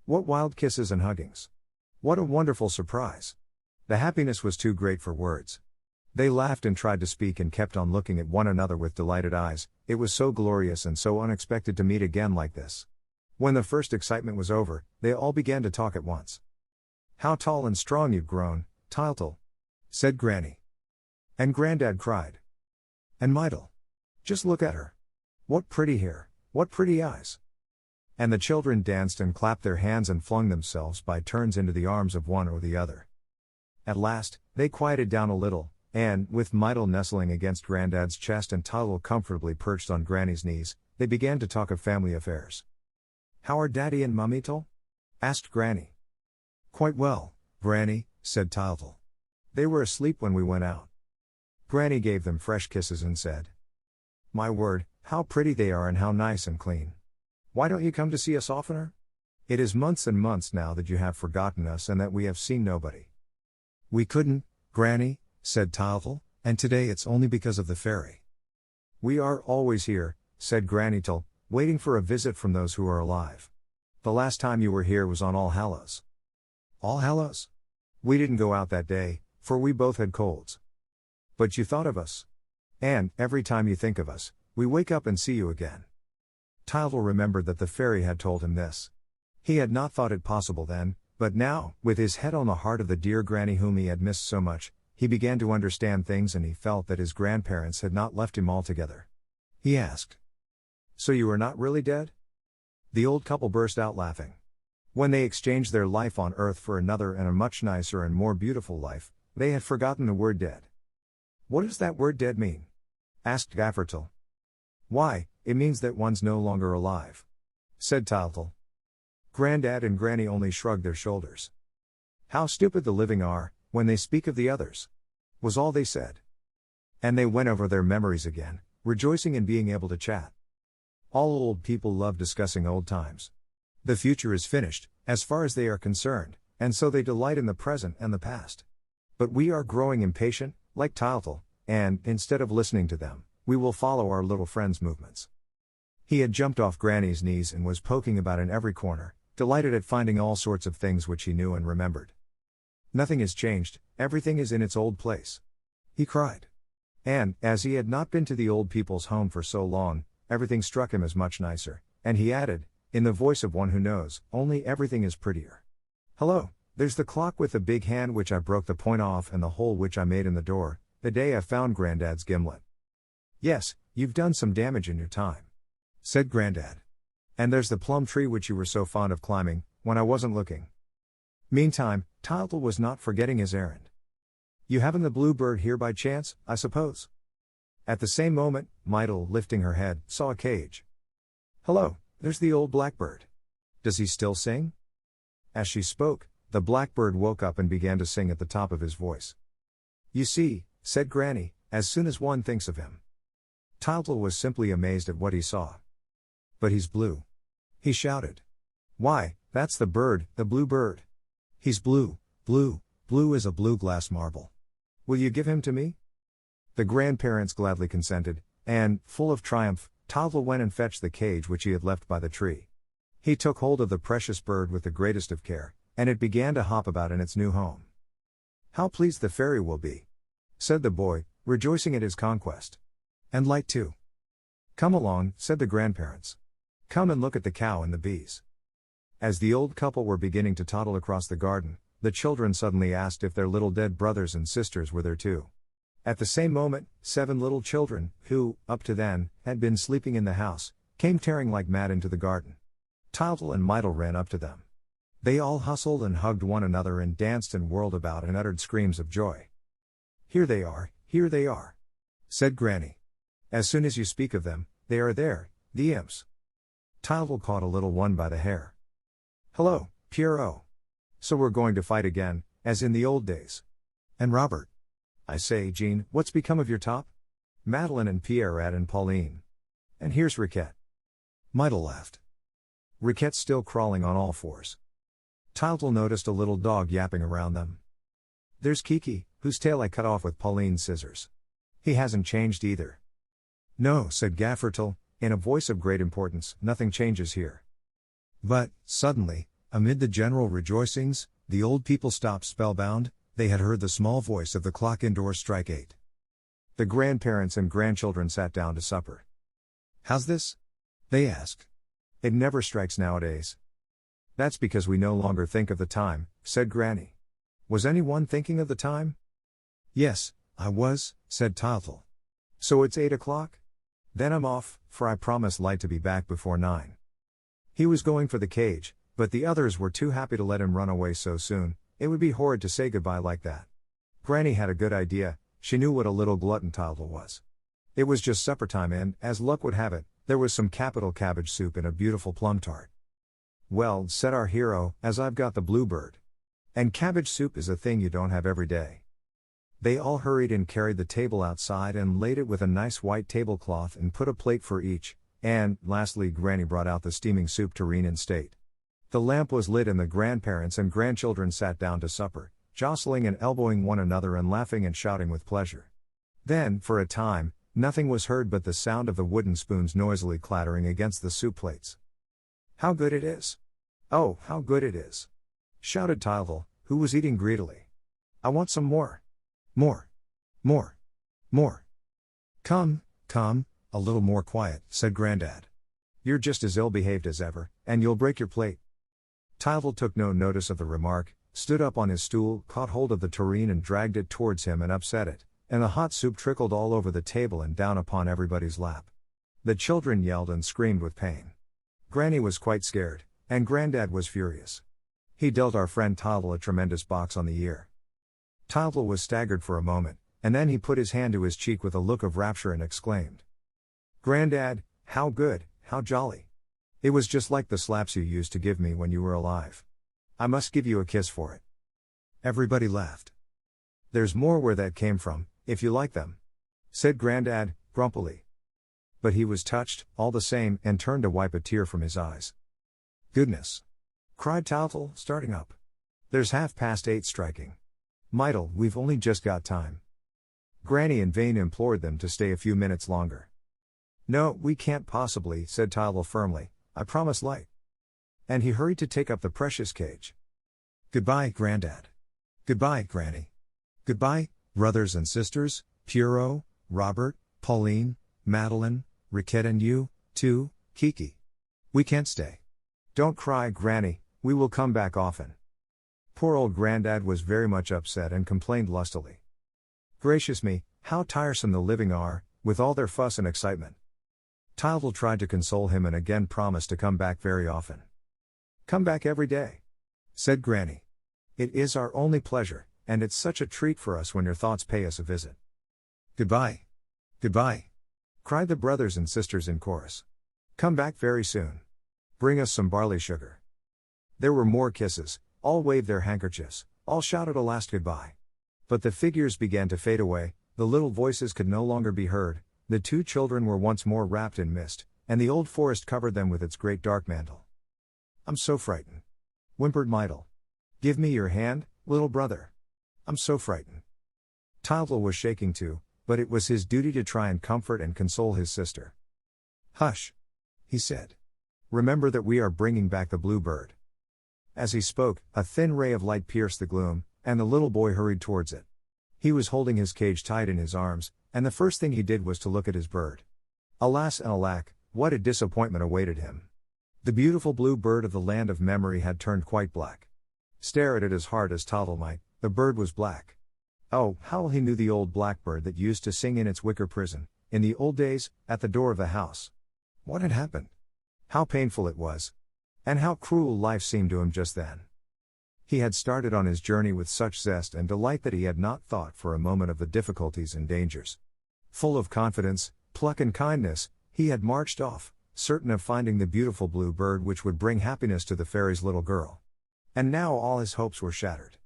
What wild kisses and huggings! What a wonderful surprise! The happiness was too great for words. They laughed and tried to speak and kept on looking at one another with delighted eyes. It was so glorious and so unexpected to meet again like this. When the first excitement was over, they all began to talk at once. "How tall and strong you've grown, Tyltyl," said Granny. And Grandad cried, "And Mytyl. Just look at her. What pretty hair, what pretty eyes." And the children danced and clapped their hands and flung themselves by turns into the arms of one or the other. At last, they quieted down a little, and, with Mytyl nestling against Grandad's chest and Tyltyl comfortably perched on Granny's knees, they began to talk of family affairs. "How are Daddy and Mummy, Tyl?" asked Granny. "Quite well, Granny," said Tyltyl. "They were asleep when we went out." Granny gave them fresh kisses and said, "My word, how pretty they are and how nice and clean. Why don't you come to see us oftener? It is months and months now that you have forgotten us and that we have seen nobody." "We couldn't, Granny," said Tyltyl, "and today it's only because of the fairy." "We are always here," said Granny Tyl, "waiting for a visit from those who are alive. The last time you were here was on All Hallows." "All Hallows? We didn't go out that day, for we both had colds. But you thought of us. And, every time you think of us, we wake up and see you again." Tyltyl remembered that the fairy had told him this. He had not thought it possible then, but now, with his head on the heart of the dear Granny whom he had missed so much, he began to understand things and he felt that his grandparents had not left him altogether. He asked, "So you are not really dead?" The old couple burst out laughing. When they exchanged their life on earth for another and a much nicer and more beautiful life, they had forgotten the word dead. "What does that word dead mean?" asked Gaffertle. "Why, it means that one's no longer alive," said Tyltyl. Grandad and Granny only shrugged their shoulders. "How stupid the living are, when they speak of the others," was all they said. And they went over their memories again, rejoicing in being able to chat. All old people love discussing old times. The future is finished, as far as they are concerned, and so they delight in the present and the past. But we are growing impatient, like Tyltyl, and, instead of listening to them, we will follow our little friend's movements. He had jumped off Granny's knees and was poking about in every corner, delighted at finding all sorts of things which he knew and remembered. "Nothing has changed, everything is in its old place," he cried. And, as he had not been to the old people's home for so long, everything struck him as much nicer, and he added, in the voice of one who knows, only everything is prettier. "Hello, there's the clock with the big hand which I broke the point off and the hole which I made in the door, the day I found Grandad's gimlet." "Yes, you've done some damage in your time," said Grandad. "And there's the plum tree which you were so fond of climbing, when I wasn't looking." Meantime, Tyltyl was not forgetting his errand. "You haven't the bluebird here by chance, I suppose?" At the same moment, Mytyl, lifting her head, saw a cage. "Hello, there's the old blackbird. Does he still sing?" As she spoke, the blackbird woke up and began to sing at the top of his voice. "You see," said Granny, "as soon as one thinks of him." Tyltyl was simply amazed at what he saw. "But he's blue," he shouted. "Why, that's the bird, the blue bird. He's blue, blue, blue as a blue glass marble. Will you give him to me?" The grandparents gladly consented, and, full of triumph, Tyltyl went and fetched the cage which he had left by the tree. He took hold of the precious bird with the greatest of care, and it began to hop about in its new home. "How pleased the fairy will be," said the boy, rejoicing at his conquest. "And light too." "Come along," said the grandparents. "Come and look at the cow and the bees." As the old couple were beginning to toddle across the garden, the children suddenly asked if their little dead brothers and sisters were there too. At the same moment, 7 little children, who, up to then, had been sleeping in the house, came tearing like mad into the garden. Tyltyl and Mytyl ran up to them. They all hustled and hugged one another and danced and whirled about and uttered screams of joy. Here they are, said Granny. As soon as you speak of them, they are there, the imps. Tyltyl caught a little one by the hair. Hello, Pierrot. So we're going to fight again, as in the old days. And Robert. I say, Jean, what's become of your top? Madeleine and Pierrette and Pauline. And here's Riquette. Mytyl laughed. Riquette's still crawling on all fours. Tyltyl noticed a little dog yapping around them. There's Kiki, whose tail I cut off with Pauline's scissors. He hasn't changed either. No, said Gaffertyl, in a voice of great importance, nothing changes here. But, suddenly, amid the general rejoicings, the old people stopped spellbound. They had heard the small voice of the clock indoors strike 8. The grandparents and grandchildren sat down to supper. How's this? They asked. It never strikes nowadays. That's because we no longer think of the time, said Granny. Was anyone thinking of the time? Yes, I was, said Tyltyl. So it's 8 o'clock? Then I'm off, for I promised Light to be back before 9. He was going for the cage, but the others were too happy to let him run away so soon. It would be horrid to say goodbye like that. Granny had a good idea. She knew what a little glutton Tyltyl was. It was just supper time and, as luck would have it, there was some capital cabbage soup and a beautiful plum tart. Well, said our hero, as I've got the bluebird. And cabbage soup is a thing you don't have every day. They all hurried and carried the table outside and laid it with a nice white tablecloth and put a plate for each, and, lastly, Granny brought out the steaming soup tureen in state. The lamp was lit and the grandparents and grandchildren sat down to supper, jostling and elbowing one another and laughing and shouting with pleasure. Then, for a time, nothing was heard but the sound of the wooden spoons noisily clattering against the soup plates. How good it is! Oh, how good it is! Shouted Tyltyl, who was eating greedily. I want some more. More. More. More. Come, a little more quiet, said Grandad. You're just as ill-behaved as ever, and you'll break your plate. Tyltyl took no notice of the remark, stood up on his stool, caught hold of the tureen and dragged it towards him and upset it, and the hot soup trickled all over the table and down upon everybody's lap. The children yelled and screamed with pain. Granny was quite scared, and Grandad was furious. He dealt our friend Tyltyl a tremendous box on the ear. Tyltyl was staggered for a moment, and then he put his hand to his cheek with a look of rapture and exclaimed. Grandad, how good, how jolly! It was just like the slaps you used to give me when you were alive. I must give you a kiss for it. Everybody laughed. There's more where that came from, if you like them, said Grandad, grumpily. But he was touched, all the same, and turned to wipe a tear from his eyes. Goodness! Cried Tyltyl, starting up. There's 8:30 striking. Mytyl, we've only just got time. Granny in vain implored them to stay a few minutes longer. No, we can't possibly, said Tyltyl firmly. I promise Light. And he hurried to take up the precious cage. Goodbye, Grandad. Goodbye, Granny. Goodbye, brothers and sisters, Pierrot, Robert, Pauline, Madeleine, Riquette and you, too, Kiki. We can't stay. Don't cry, Granny, we will come back often. Poor old Grandad was very much upset and complained lustily. Gracious me, how tiresome the living are, with all their fuss and excitement. Tyltyl tried to console him and again promised to come back very often. Come back every day, said Granny. It is our only pleasure, and it's such a treat for us when your thoughts pay us a visit. Goodbye. Goodbye, cried the brothers and sisters in chorus. Come back very soon. Bring us some barley sugar. There were more kisses, all waved their handkerchiefs, all shouted a last goodbye. But the figures began to fade away, the little voices could no longer be heard, the two children were once more wrapped in mist, and the old forest covered them with its great dark mantle. I'm so frightened, whimpered Mytyl. Give me your hand, little brother. I'm so frightened. Tyltyl was shaking too, but it was his duty to try and comfort and console his sister. Hush, he said. Remember that we are bringing back the bluebird. As he spoke, a thin ray of light pierced the gloom, and the little boy hurried towards it. He was holding his cage tight in his arms, and the first thing he did was to look at his bird. Alas and alack, what a disappointment awaited him. The beautiful blue bird of the land of memory had turned quite black. Stare at it as hard as Tyltyl might, the bird was black. Oh, how he knew the old blackbird that used to sing in its wicker prison, in the old days, at the door of the house. What had happened? How painful it was. And how cruel life seemed to him just then. He had started on his journey with such zest and delight that he had not thought for a moment of the difficulties and dangers. Full of confidence, pluck and kindness, he had marched off, certain of finding the beautiful blue bird which would bring happiness to the fairy's little girl. And now all his hopes were shattered.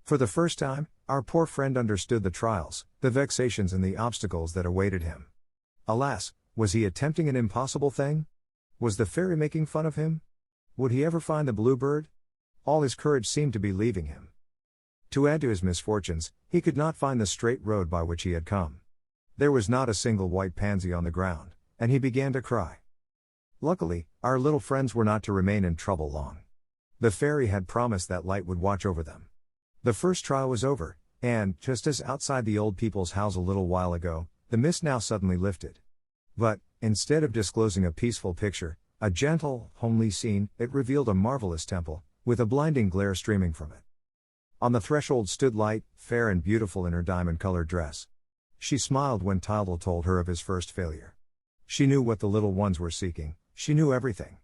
For the first time, our poor friend understood the trials, the vexations and the obstacles that awaited him. Alas, was he attempting an impossible thing? Was the fairy making fun of him? Would he ever find the blue bird? All his courage seemed to be leaving him. To add to his misfortunes, he could not find the straight road by which he had come. There was not a single white pansy on the ground, and he began to cry. Luckily, our little friends were not to remain in trouble long. The fairy had promised that light would watch over them. The first trial was over, and, just as outside the old people's house a little while ago, the mist now suddenly lifted. But, instead of disclosing a peaceful picture, a gentle, homely scene, it revealed a marvelous temple, with a blinding glare streaming from it. On the threshold stood Light, fair and beautiful in her diamond-colored dress. She smiled when Tyler told her of his first failure. She knew what the little ones were seeking, she knew everything.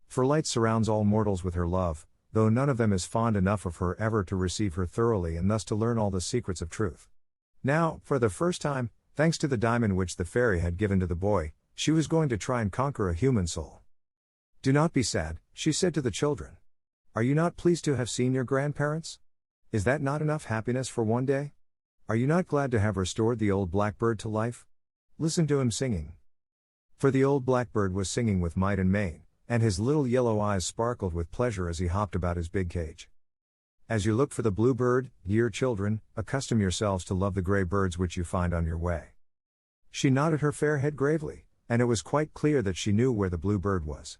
For Light surrounds all mortals with her love, though none of them is fond enough of her ever to receive her thoroughly and thus to learn all the secrets of truth. Now, for the first time, thanks to the diamond which the fairy had given to the boy, she was going to try and conquer a human soul. "Do not be sad," she said to the children. "Are you not pleased to have seen your grandparents? Is that not enough happiness for one day? Are you not glad to have restored the old blackbird to life? Listen to him singing." For the old blackbird was singing with might and main, and his little yellow eyes sparkled with pleasure as he hopped about his big cage. As you look for the blue bird, dear children, accustom yourselves to love the gray birds which you find on your way. She nodded her fair head gravely, and it was quite clear that she knew where the blue bird was.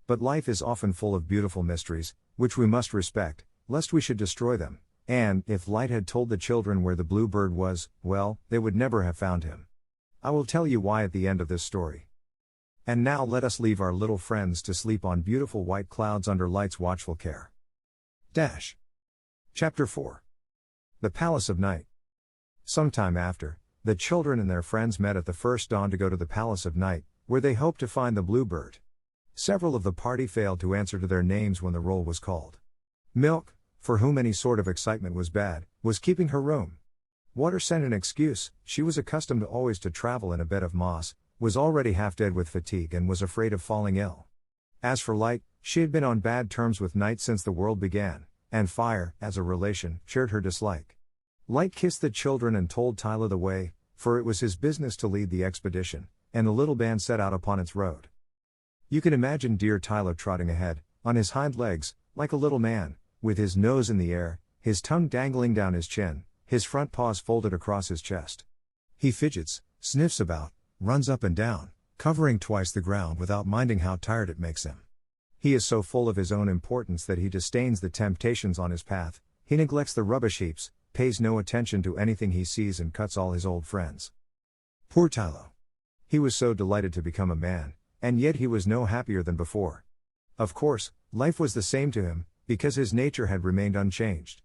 But life is often full of beautiful mysteries, which we must respect, lest we should destroy them, and, if Light had told the children where the blue bird was, well, they would never have found him. I will tell you why at the end of this story. And now let us leave our little friends to sleep on beautiful white clouds under Light's watchful care. Chapter 4. The Palace of Night. Some time after, the children and their friends met at the first dawn to go to the Palace of Night, where they hoped to find the blue bird. Several of the party failed to answer to their names when the roll was called. Milk, for whom any sort of excitement was bad, was keeping her room. Water sent an excuse, she was accustomed always to travel in a bed of moss, was already half dead with fatigue and was afraid of falling ill. As for Light, she had been on bad terms with Night since the world began, and Fire, as a relation, shared her dislike. Light kissed the children and told Tyler the way, for it was his business to lead the expedition, and the little band set out upon its road. You can imagine dear Tyler trotting ahead, on his hind legs, like a little man, with his nose in the air, his tongue dangling down his chin, his front paws folded across his chest. He fidgets, sniffs about, runs up and down, covering twice the ground without minding how tired it makes him. He is so full of his own importance that he disdains the temptations on his path, he neglects the rubbish heaps, pays no attention to anything he sees and cuts all his old friends. Poor Tylo. He was so delighted to become a man, and yet he was no happier than before. Of course, life was the same to him, because his nature had remained unchanged.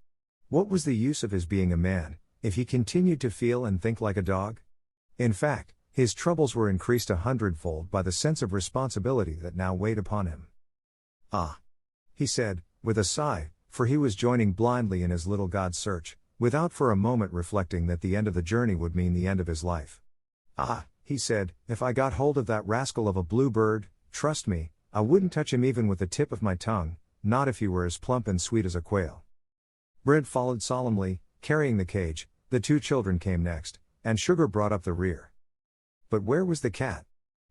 What was the use of his being a man, if he continued to feel and think like a dog? In fact, his troubles were increased 100-fold by the sense of responsibility that now weighed upon him. "Ah!" he said, with a sigh, for he was joining blindly in his little God search, without for a moment reflecting that the end of the journey would mean the end of his life. "Ah," he said, "if I got hold of that rascal of a blue bird, trust me, I wouldn't touch him even with the tip of my tongue, not if he were as plump and sweet as a quail." Bread followed solemnly, carrying the cage, the two children came next, and Sugar brought up the rear. But where was the cat?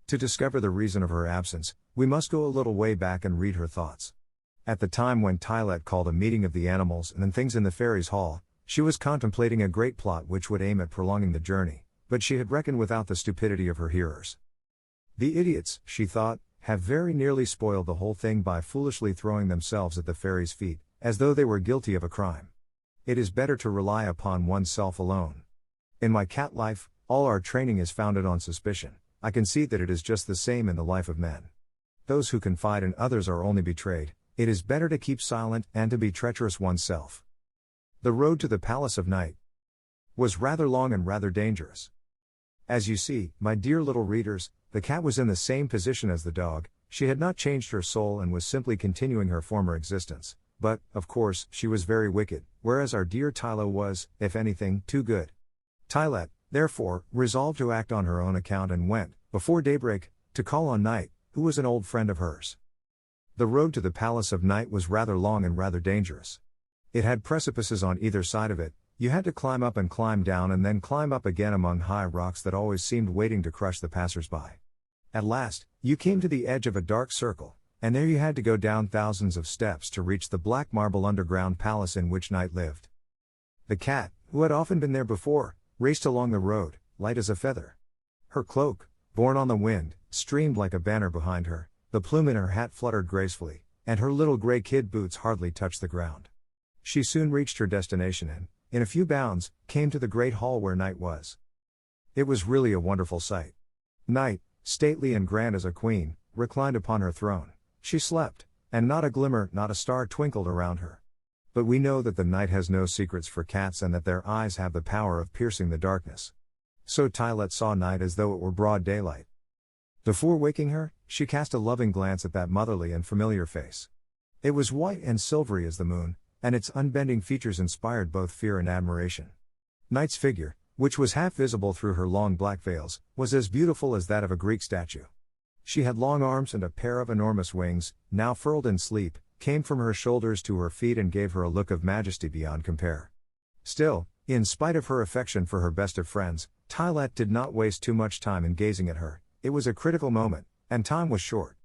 To discover the reason of her absence, we must go a little way back and read her thoughts. At the time when Tylette called a meeting of the animals and things in the fairies' hall, she was contemplating a great plot which would aim at prolonging the journey, but she had reckoned without the stupidity of her hearers. "The idiots," she thought, "have very nearly spoiled the whole thing by foolishly throwing themselves at the fairies' feet, as though they were guilty of a crime. It is better to rely upon oneself alone. In my cat life, all our training is founded on suspicion. I can see that it is just the same in the life of men. Those who confide in others are only betrayed. It is better to keep silent and to be treacherous oneself." The road to the Palace of Night. was rather long and rather dangerous. As you see, my dear little readers, the cat was in the same position as the dog. She had not changed her soul and was simply continuing her former existence. But, of course, she was very wicked, whereas our dear Tylo was, if anything, too good. Tylette, therefore, resolved to act on her own account and went, before daybreak, to call on Night, who was an old friend of hers. The road to the palace of Night was rather long and rather dangerous. It had precipices on either side of it. You had to climb up and climb down and then climb up again among high rocks that always seemed waiting to crush the passers-by. At last, you came to the edge of a dark circle, and there you had to go down thousands of steps to reach the black marble underground palace in which Night lived. The cat, who had often been there before, raced along the road, light as a feather. Her cloak, borne on the wind, streamed like a banner behind her, the plume in her hat fluttered gracefully, and her little gray kid boots hardly touched the ground. She soon reached her destination and, in a few bounds, came to the great hall where Night was. It was really a wonderful sight. Night, stately and grand as a queen, reclined upon her throne. She slept, and not a glimmer, not a star twinkled around her. But we know that the night has no secrets for cats and that their eyes have the power of piercing the darkness. So Tylette saw Night as though it were broad daylight. Before waking her, she cast a loving glance at that motherly and familiar face. It was white and silvery as the moon, and its unbending features inspired both fear and admiration. Night's figure, which was half visible through her long black veils, was as beautiful as that of a Greek statue. She had long arms and a pair of enormous wings, now furled in sleep, came from her shoulders to her feet and gave her a look of majesty beyond compare. Still, in spite of her affection for her best of friends, Tylette did not waste too much time in gazing at her. It was a critical moment, and time was short.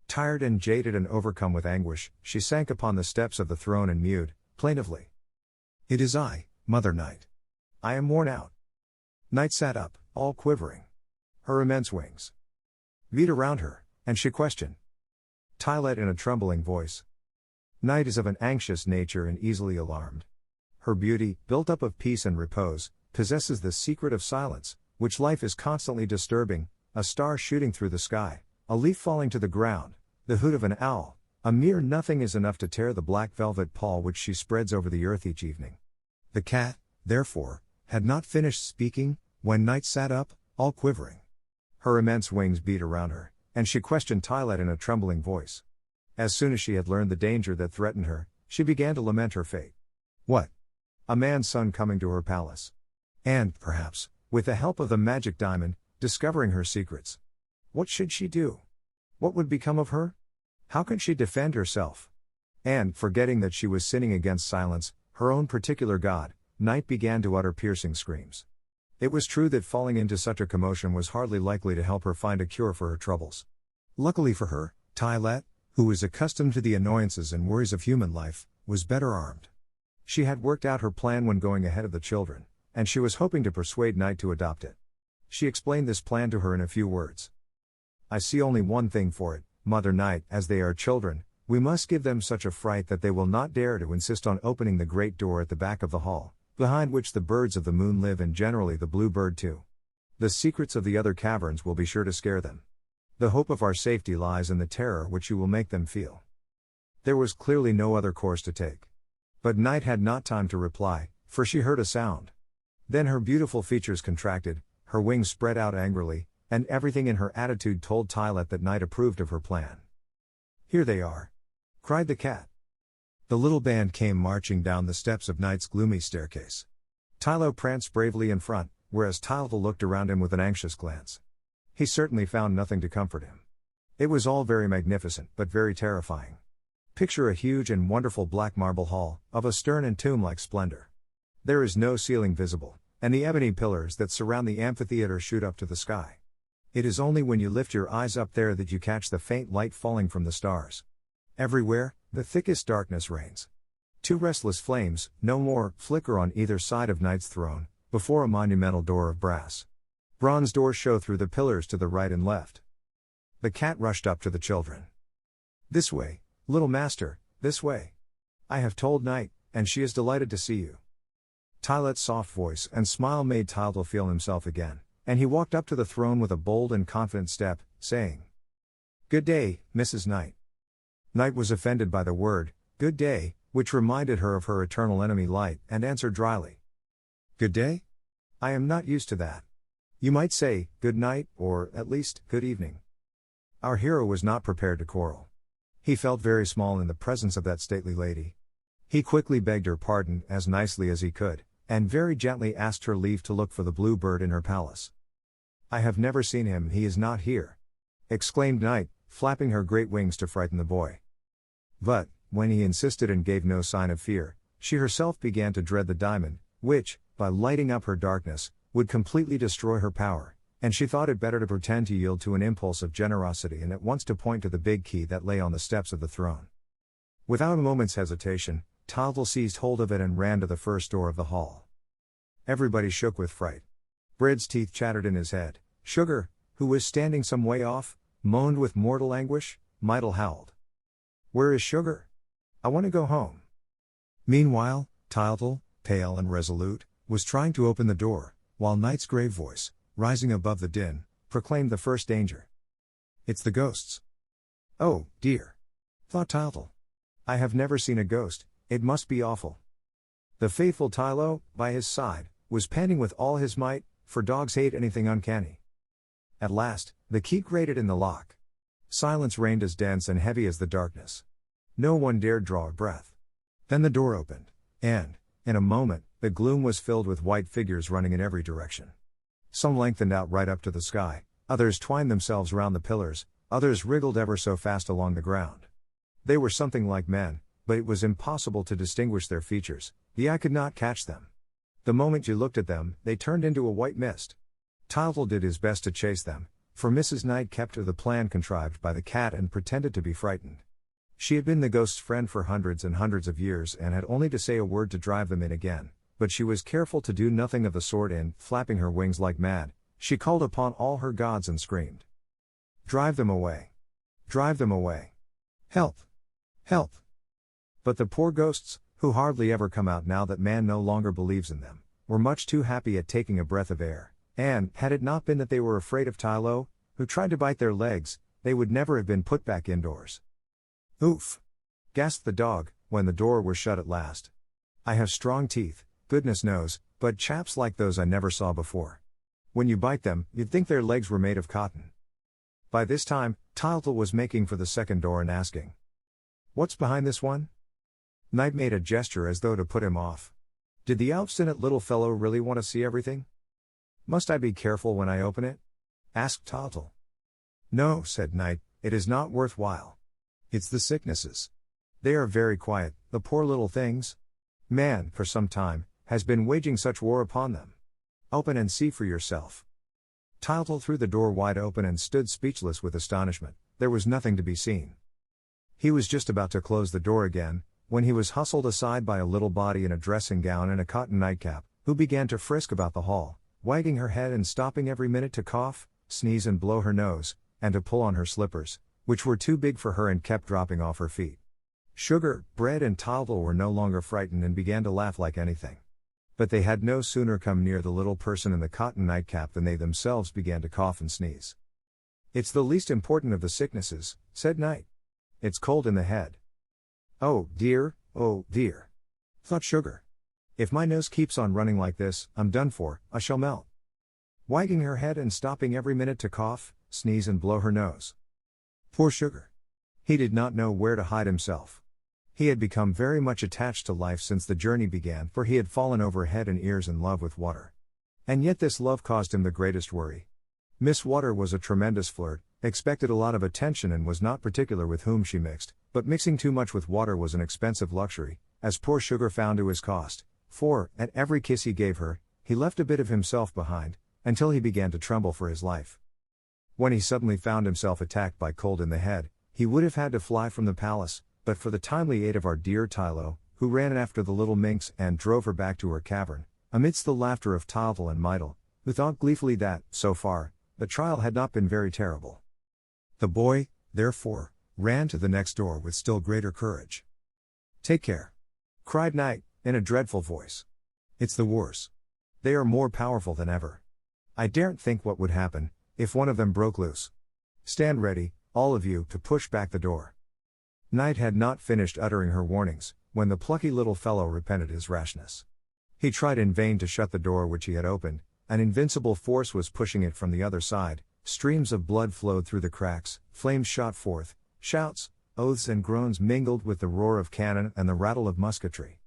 Tired and jaded and overcome with anguish, she sank upon the steps of the throne and mewed, plaintively. "It is I, Mother Night. I am worn out." Night sat up, all quivering. Her immense wings beat around her, and she questioned Tylette in a trembling voice. Night is of an anxious nature and easily alarmed. Her beauty, built up of peace and repose, possesses the secret of silence, which life is constantly disturbing, a star shooting through the sky, a leaf falling to the ground, the hoot of an owl, a mere nothing is enough to tear the black velvet pall which she spreads over the earth each evening. The cat, therefore, had not finished speaking, when Night sat up, all quivering. Her immense wings beat around her, and she questioned Tylette in a trembling voice. As soon as she had learned the danger that threatened her, she began to lament her fate. What? A man's son coming to her palace. And, perhaps, with the help of the magic diamond, discovering her secrets. What should she do? What would become of her? How could she defend herself? And, forgetting that she was sinning against silence, her own particular god, Night began to utter piercing screams. It was true that falling into such a commotion was hardly likely to help her find a cure for her troubles. Luckily for her, Tylette, who was accustomed to the annoyances and worries of human life, was better armed. She had worked out her plan when going ahead of the children, and she was hoping to persuade Night to adopt it. She explained this plan to her in a few words. "I see only one thing for it, Mother Night, as they are children, we must give them such a fright that they will not dare to insist on opening the great door at the back of the hall, behind which the birds of the moon live and generally the blue bird too. The secrets of the other caverns will be sure to scare them. The hope of our safety lies in the terror which you will make them feel." There was clearly no other course to take. But Night had not time to reply, for she heard a sound. Then her beautiful features contracted, her wings spread out angrily, and everything in her attitude told Tylette that Night approved of her plan. "Here they are!" cried the cat. The little band came marching down the steps of Night's gloomy staircase. Tylo pranced bravely in front, whereas Tylette looked around him with an anxious glance. He certainly found nothing to comfort him. It was all very magnificent, but very terrifying. Picture a huge and wonderful black marble hall, of a stern and tomb-like splendor. There is no ceiling visible, and the ebony pillars that surround the amphitheater shoot up to the sky. It is only when you lift your eyes up there that you catch the faint light falling from the stars. Everywhere, the thickest darkness reigns. Two restless flames, no more, flicker on either side of Night's throne, before a monumental door of brass. Bronze doors show through the pillars to the right and left. The cat rushed up to the children. "This way, little master, this way. I have told Night, and she is delighted to see you." Tylette's soft voice and smile made Tylette feel himself again, and he walked up to the throne with a bold and confident step, saying, "Good day, Mrs. Night." Night was offended by the word, "good day," which reminded her of her eternal enemy Light, and answered dryly, "Good day? I am not used to that. You might say, good night, or, at least, good evening. Our hero was not prepared to quarrel. He felt very small in the presence of that stately lady. He quickly begged her pardon as nicely as he could, and very gently asked her leave to look for the blue bird in her palace. I have never seen him, he is not here, exclaimed Night, flapping her great wings to frighten the boy. But, when he insisted and gave no sign of fear, she herself began to dread the diamond, which, by lighting up her darkness, would completely destroy her power, and she thought it better to pretend to yield to an impulse of generosity and at once to point to the big key that lay on the steps of the throne. Without a moment's hesitation, Taltal seized hold of it and ran to the first door of the hall. Everybody shook with fright. Bread's teeth chattered in his head. Sugar, who was standing some way off, moaned with mortal anguish. Mydle howled. Where is Sugar? I want to go home. Meanwhile, Taltal, pale and resolute, was trying to open the door, while Night's grave voice, rising above the din, proclaimed the first danger. It's the ghosts. Oh, dear, thought Taltal. I have never seen a ghost, it must be awful. The faithful Tylo, by his side, was panting with all his might, for dogs hate anything uncanny. At last, the key grated in the lock. Silence reigned as dense and heavy as the darkness. No one dared draw a breath. Then the door opened, and, in a moment, the gloom was filled with white figures running in every direction. Some lengthened out right up to the sky, others twined themselves round the pillars, others wriggled ever so fast along the ground. They were something like men, but it was impossible to distinguish their features, the eye could not catch them. The moment you looked at them, they turned into a white mist. Taltal did his best to chase them, for Mrs. Knight kept to the plan contrived by the cat and pretended to be frightened. She had been the ghost's friend for hundreds and hundreds of years and had only to say a word to drive them in again, but she was careful to do nothing of the sort and, flapping her wings like mad, she called upon all her gods and screamed. Drive them away! Drive them away! Help! Help! But the poor ghosts, who hardly ever come out now that man no longer believes in them, were much too happy at taking a breath of air, and, had it not been that they were afraid of Tylo, who tried to bite their legs, they would never have been put back indoors. Oof! Gasped the dog, when the door was shut at last. I have strong teeth, goodness knows, but chaps like those I never saw before. When you bite them, you'd think their legs were made of cotton. By this time, Taltal was making for the second door and asking, What's behind this one? Knight made a gesture as though to put him off. Did the obstinate little fellow really want to see everything? Must I be careful when I open it? Asked Taltal. No, said Knight, it is not worthwhile. It's the sicknesses. They are very quiet, the poor little things. Man, for some time, has been waging such war upon them. Open and see for yourself. Taltal threw the door wide open and stood speechless with astonishment. There was nothing to be seen. He was just about to close the door again, when he was hustled aside by a little body in a dressing gown and a cotton nightcap, who began to frisk about the hall, wagging her head and stopping every minute to cough, sneeze and blow her nose, and to pull on her slippers, which were too big for her and kept dropping off her feet. Sugar, Bread and Taltal were no longer frightened and began to laugh like anything. But they had no sooner come near the little person in the cotton nightcap than they themselves began to cough and sneeze. It's the least important of the sicknesses, said Knight. It's cold in the head. Oh dear, thought Sugar. If my nose keeps on running like this, I'm done for, I shall melt. Wagging her head and stopping every minute to cough, sneeze and blow her nose. Poor Sugar. He did not know where to hide himself. He had become very much attached to life since the journey began, for he had fallen over head and ears in love with water. And yet this love caused him the greatest worry. Miss Water was a tremendous flirt, expected a lot of attention and was not particular with whom she mixed, but mixing too much with water was an expensive luxury, as poor Sugar found to his cost, for, at every kiss he gave her, he left a bit of himself behind, until he began to tremble for his life. When he suddenly found himself attacked by cold in the head, he would have had to fly from the palace, but for the timely aid of our dear Tylo, who ran after the little minx and drove her back to her cavern, amidst the laughter of Taltal and Mydle, who thought gleefully that, so far, the trial had not been very terrible. The boy, therefore, ran to the next door with still greater courage. Take care! Cried Knight, in a dreadful voice. It's the wars. They are more powerful than ever. I daren't think what would happen, if one of them broke loose. Stand ready, all of you, to push back the door. Knight had not finished uttering her warnings, when the plucky little fellow repented his rashness. He tried in vain to shut the door which he had opened, An invincible force was pushing it from the other side. Streams of blood flowed through the cracks, flames shot forth, shouts, oaths and groans mingled with the roar of cannon and the rattle of musketry.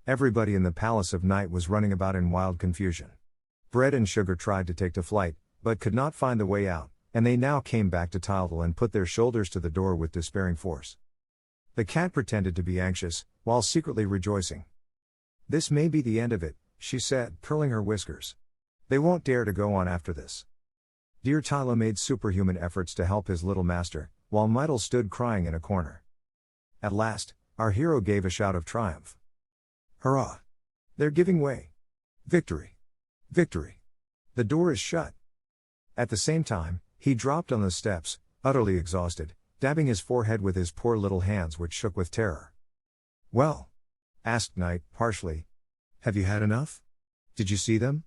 Everybody in the Palace of Night was running about in wild confusion. Bread and Sugar tried to take to flight, but could not find the way out, and they now came back to Tyltyl and put their shoulders to the door with despairing force. The cat pretended to be anxious, while secretly rejoicing. "This may be the end of it," she said, curling her whiskers. "They won't dare to go on after this." Dear Tyltyl made superhuman efforts to help his little master, while Mytyl stood crying in a corner. At last, our hero gave a shout of triumph. "Hurrah! They're giving way! Victory! Victory! The door is shut!" At the same time, he dropped on the steps, utterly exhausted, dabbing his forehead with his poor little hands which shook with terror. "Well?" asked Night, harshly. "Have you had enough? Did you see them?"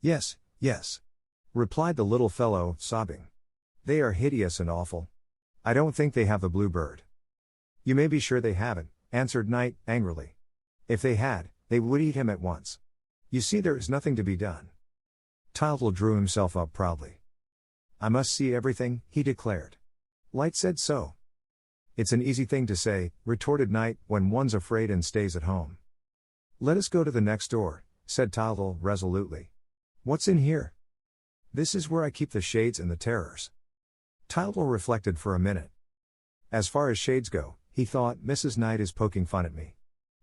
"Yes, yes," replied the little fellow, sobbing. "They are hideous and awful. I don't think they have the blue bird." "You may be sure they haven't," answered Night, angrily. "If they had, they would eat him at once. You see, there is nothing to be done." Tyltyl drew himself up proudly. "I must see everything," he declared. "Light said so." "It's an easy thing to say," retorted Night, "when one's afraid and stays at home." "Let us go to the next door," said Tyltyl, resolutely. "What's in here?" "This is where I keep the shades and the terrors." Tyltyl reflected for a minute. "As far as shades go," he thought, "Mrs. Night is poking fun at me.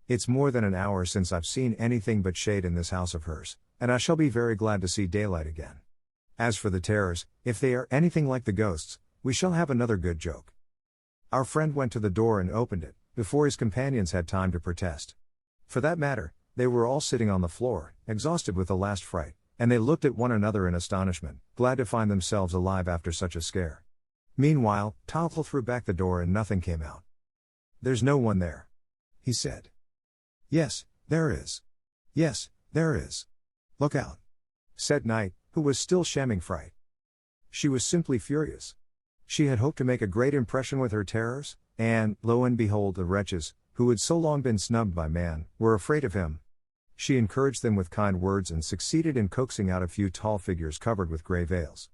It's more than an hour since I've seen anything but shade in this house of hers, and I shall be very glad to see daylight again. As for the terrors, if they are anything like the ghosts, we shall have another good joke." Our friend went to the door and opened it, before his companions had time to protest. For that matter, they were all sitting on the floor, exhausted with the last fright, and they looked at one another in astonishment, glad to find themselves alive after such a scare. Meanwhile, Tyltyl threw back the door and nothing came out. "There's no one there," he said. "Yes, there is. Yes, there is. Look out," said Night, who was still shamming fright. She was simply furious. She had hoped to make a great impression with her terrors, and, lo and behold, the wretches, who had so long been snubbed by man, were afraid of him. She encouraged them with kind words and succeeded in coaxing out a few tall figures covered with grey veils.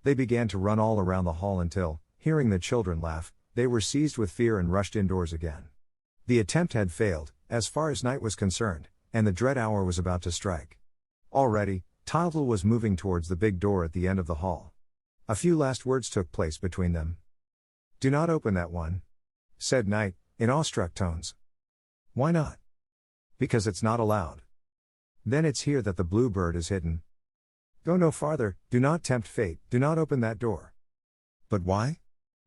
They began to run all around the hall until, hearing the children laugh, they were seized with fear and rushed indoors again. The attempt had failed, as far as Night was concerned, and the dread hour was about to strike. Already, Tyltyl was moving towards the big door at the end of the hall. A few last words took place between them. "Do not open that one," said Night, in awestruck tones. "Why not?" "Because it's not allowed. Then it's here that the blue bird is hidden. Go no farther, do not tempt fate, do not open that door." "But why?"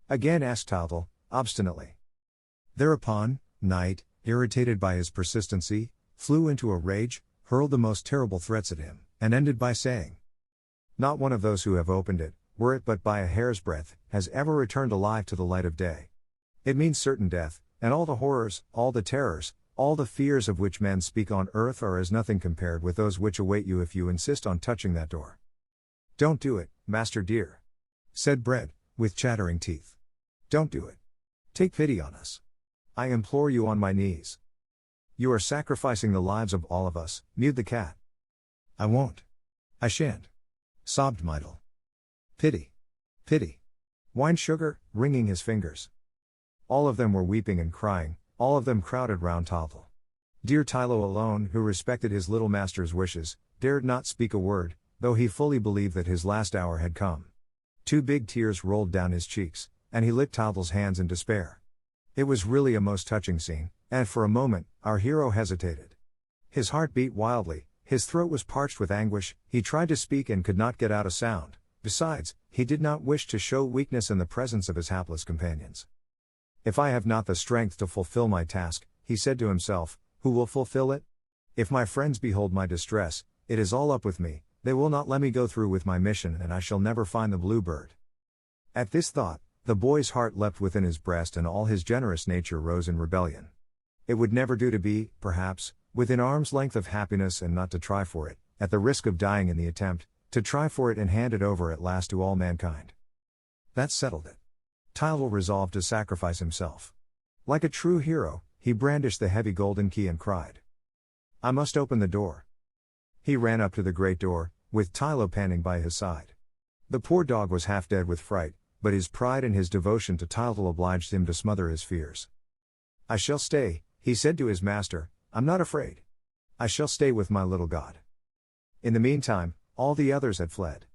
again asked Tyltyl, obstinately. Thereupon, Night, irritated by his persistency, flew into a rage, hurled the most terrible threats at him, and ended by saying, "Not one of those who have opened it, were it but by a hair's breadth, has ever returned alive to the light of day. It means certain death, and all the horrors, all the terrors, all the fears of which men speak on earth are as nothing compared with those which await you if you insist on touching that door." "Don't do it, master dear," said Bread, with chattering teeth. "Don't do it. Take pity on us. I implore you on my knees." "You are sacrificing the lives of all of us," mewed the cat. "I won't. I shan't," sobbed Mytyl. "Pity. Pity," whined Sugar, wringing his fingers. All of them were weeping and crying, all of them crowded round Tyltyl. Dear Tyltyl alone, who respected his little master's wishes, dared not speak a word, though he fully believed that his last hour had come. 2 big tears rolled down his cheeks, and he licked Tyltyl's hands in despair. It was really a most touching scene, and for a moment, our hero hesitated. His heart beat wildly, his throat was parched with anguish, he tried to speak and could not get out a sound. Besides, he did not wish to show weakness in the presence of his hapless companions. "If I have not the strength to fulfill my task," he said to himself, "who will fulfill it? If my friends behold my distress, it is all up with me, they will not let me go through with my mission and I shall never find the blue bird." At this thought, the boy's heart leapt within his breast and all his generous nature rose in rebellion. It would never do to be, perhaps, within arm's length of happiness and not to try for it, at the risk of dying in the attempt, to try for it and hand it over at last to all mankind. That settled it. Tyltyl resolved to sacrifice himself. Like a true hero, he brandished the heavy golden key and cried, "I must open the door." He ran up to the great door, with Tylo panting by his side. The poor dog was half dead with fright, but his pride and his devotion to Tylo obliged him to smother his fears. "I shall stay," he said to his master, "I'm not afraid. I shall stay with my little god." In the meantime, all the others had fled.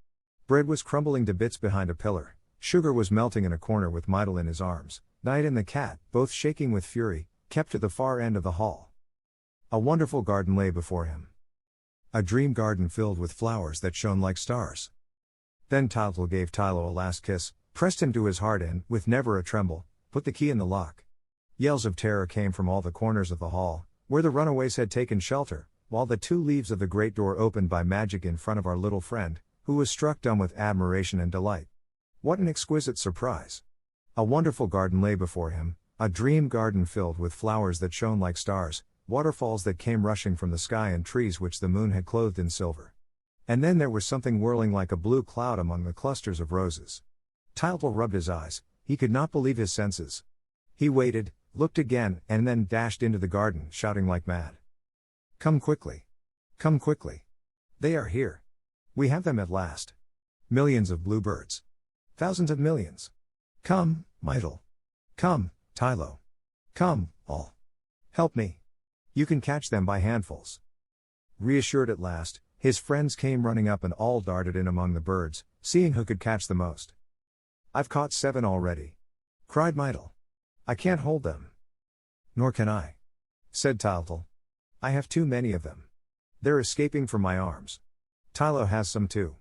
Bread was crumbling to bits behind a pillar, Sugar was melting in a corner with Mydle in his arms, Knight and the cat, both shaking with fury, kept to the far end of the hall. A wonderful garden lay before him. A dream garden filled with flowers that shone like stars. Then Tylo gave Tylo a last kiss, pressed him to his heart and, with never a tremble, put the key in the lock. Yells of terror came from all the corners of the hall, where the runaways had taken shelter, while the two leaves of the great door opened by magic in front of our little friend, who was struck dumb with admiration and delight. What an exquisite surprise! A wonderful garden lay before him, a dream garden filled with flowers that shone like stars, waterfalls that came rushing from the sky and trees which the moon had clothed in silver. And then there was something whirling like a blue cloud among the clusters of roses. Tylo rubbed his eyes, he could not believe his senses. He waited, looked again, and then dashed into the garden, shouting like mad. "Come quickly! Come quickly! They are here! We have them at last! Millions of bluebirds! Thousands of millions! Come, Mydle! Come, Tylo! Come, all! Help me! You can catch them by handfuls!" Reassured at last, his friends came running up and all darted in among the birds, seeing who could catch the most. "I've caught 7 already!" cried Mydle. "I can't hold them." "Nor can I," said Tylo. "I have too many of them. They're escaping from my arms. Tylo has some too.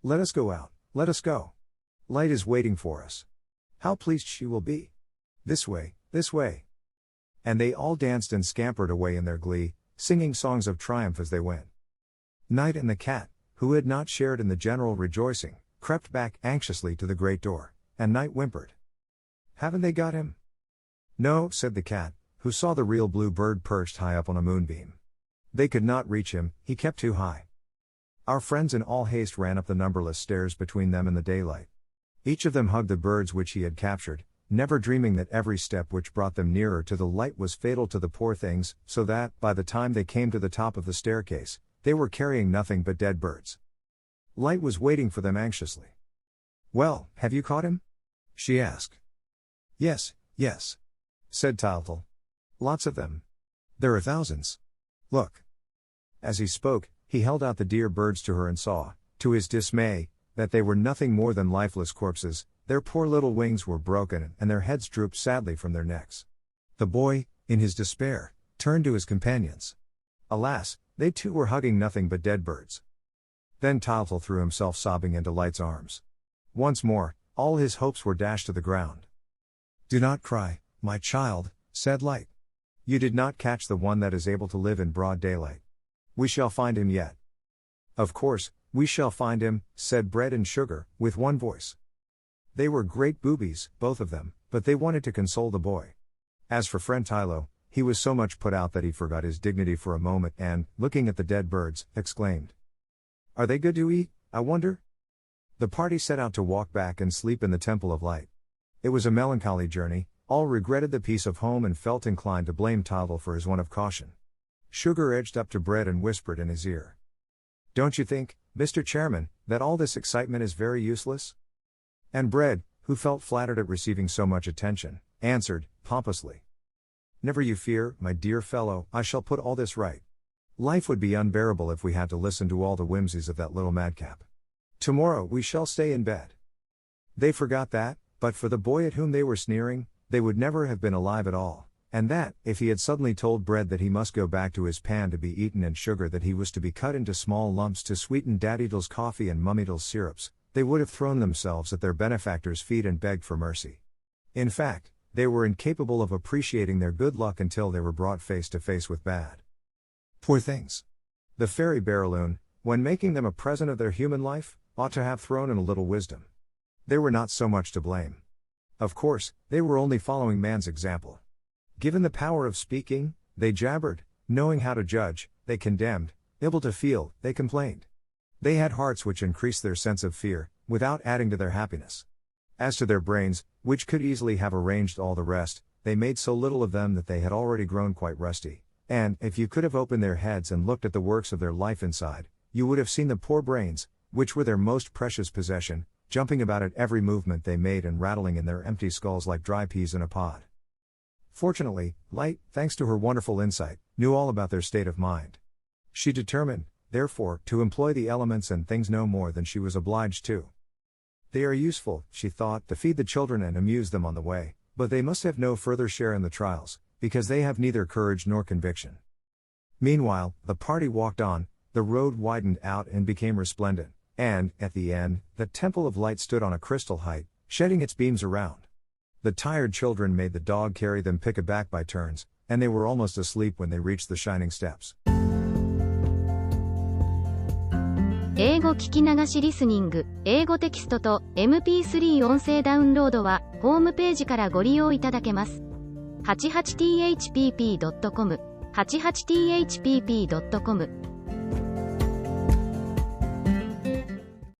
Let us go out, let us go. Light is waiting for us. How pleased she will be. This way, this way." And they all danced and scampered away in their glee, singing songs of triumph as they went. Knight and the cat, who had not shared in the general rejoicing, crept back anxiously to the great door, and Knight whimpered. "Haven't they got him?" "No," said the cat, who saw the real blue bird perched high up on a moonbeam. "They could not reach him, he kept too high." Our friends in all haste ran up the numberless stairs between them and the daylight. Each of them hugged the birds which he had captured, never dreaming that every step which brought them nearer to the light was fatal to the poor things, so that, by the time they came to the top of the staircase, they were carrying nothing but dead birds. Light was waiting for them anxiously. "Well, have you caught him?" she asked. Yes, said Tylo. "Lots of them. There are thousands. Look." As he spoke, he held out the dear birds to her and saw, to his dismay, that they were nothing more than lifeless corpses. Their poor little wings were broken and their heads drooped sadly from their necks. The boy, in his despair, turned to his companions. Alas, they too were hugging nothing but dead birds. Then Tylo threw himself sobbing into Light's arms. Once more, all his hopes were dashed to the ground. "Do not cry, my child," said Light. "You did not catch the one that is able to live in broad daylight. We shall find him yet." "Of course, we shall find him," said Bread and Sugar, with one voice. They were great boobies, both of them, but they wanted to console the boy. As for friend Tylo, he was so much put out that he forgot his dignity for a moment and, looking at the dead birds, exclaimed, "Are they good to eat, I wonder?" The party set out to walk back and sleep in the Temple of Light. It was a melancholy journey, all regretted the peace of home and felt inclined to blame Tylo for his want of caution. Sugar edged up to Bread and whispered in his ear. "Don't you think, Mr. Chairman, that all this excitement is very useless?" And Bread, who felt flattered at receiving so much attention, answered, pompously, "Never you fear, my dear fellow, I shall put all this right. Life would be unbearable if we had to listen to all the whimsies of that little madcap. Tomorrow we shall stay in bed." They forgot that, but for the boy at whom they were sneering, they would never have been alive at all, and that, if he had suddenly told Bread that he must go back to his pan to be eaten and Sugar that he was to be cut into small lumps to sweeten Daddy's coffee and Mummy's syrups, they would have thrown themselves at their benefactor's feet and begged for mercy. In fact, they were incapable of appreciating their good luck until they were brought face to face with bad. Poor things! The fairy Barreloon, when making them a present of their human life, ought to have thrown in a little wisdom. They were not so much to blame. Of course, they were only following man's example. Given the power of speaking, they jabbered; knowing how to judge, they condemned; able to feel, they complained. They had hearts which increased their sense of fear, without adding to their happiness. As to their brains, which could easily have arranged all the rest, they made so little of them that they had already grown quite rusty, and, if you could have opened their heads and looked at the works of their life inside, you would have seen the poor brains, which were their most precious possession, jumping about at every movement they made and rattling in their empty skulls like dry peas in a pod. Fortunately, Light, thanks to her wonderful insight, knew all about their state of mind. She determined, therefore, to employ the elements and things no more than she was obliged to. They are useful, she thought, to feed the children and amuse them on the way, but they must have no further share in the trials, because they have neither courage nor conviction. Meanwhile, the party walked on, the road widened out and became resplendent, and, at the end, the temple of light stood on a crystal height, shedding its beams around. The tired children made the dog carry them pick-a-back by turns, and they were almost asleep when they reached the shining steps. 英語聞き流しリスニング、英語テキストと MP3 音声ダウンロードは、ホームページからご利用いただけます。88thpp.com、88thpp.com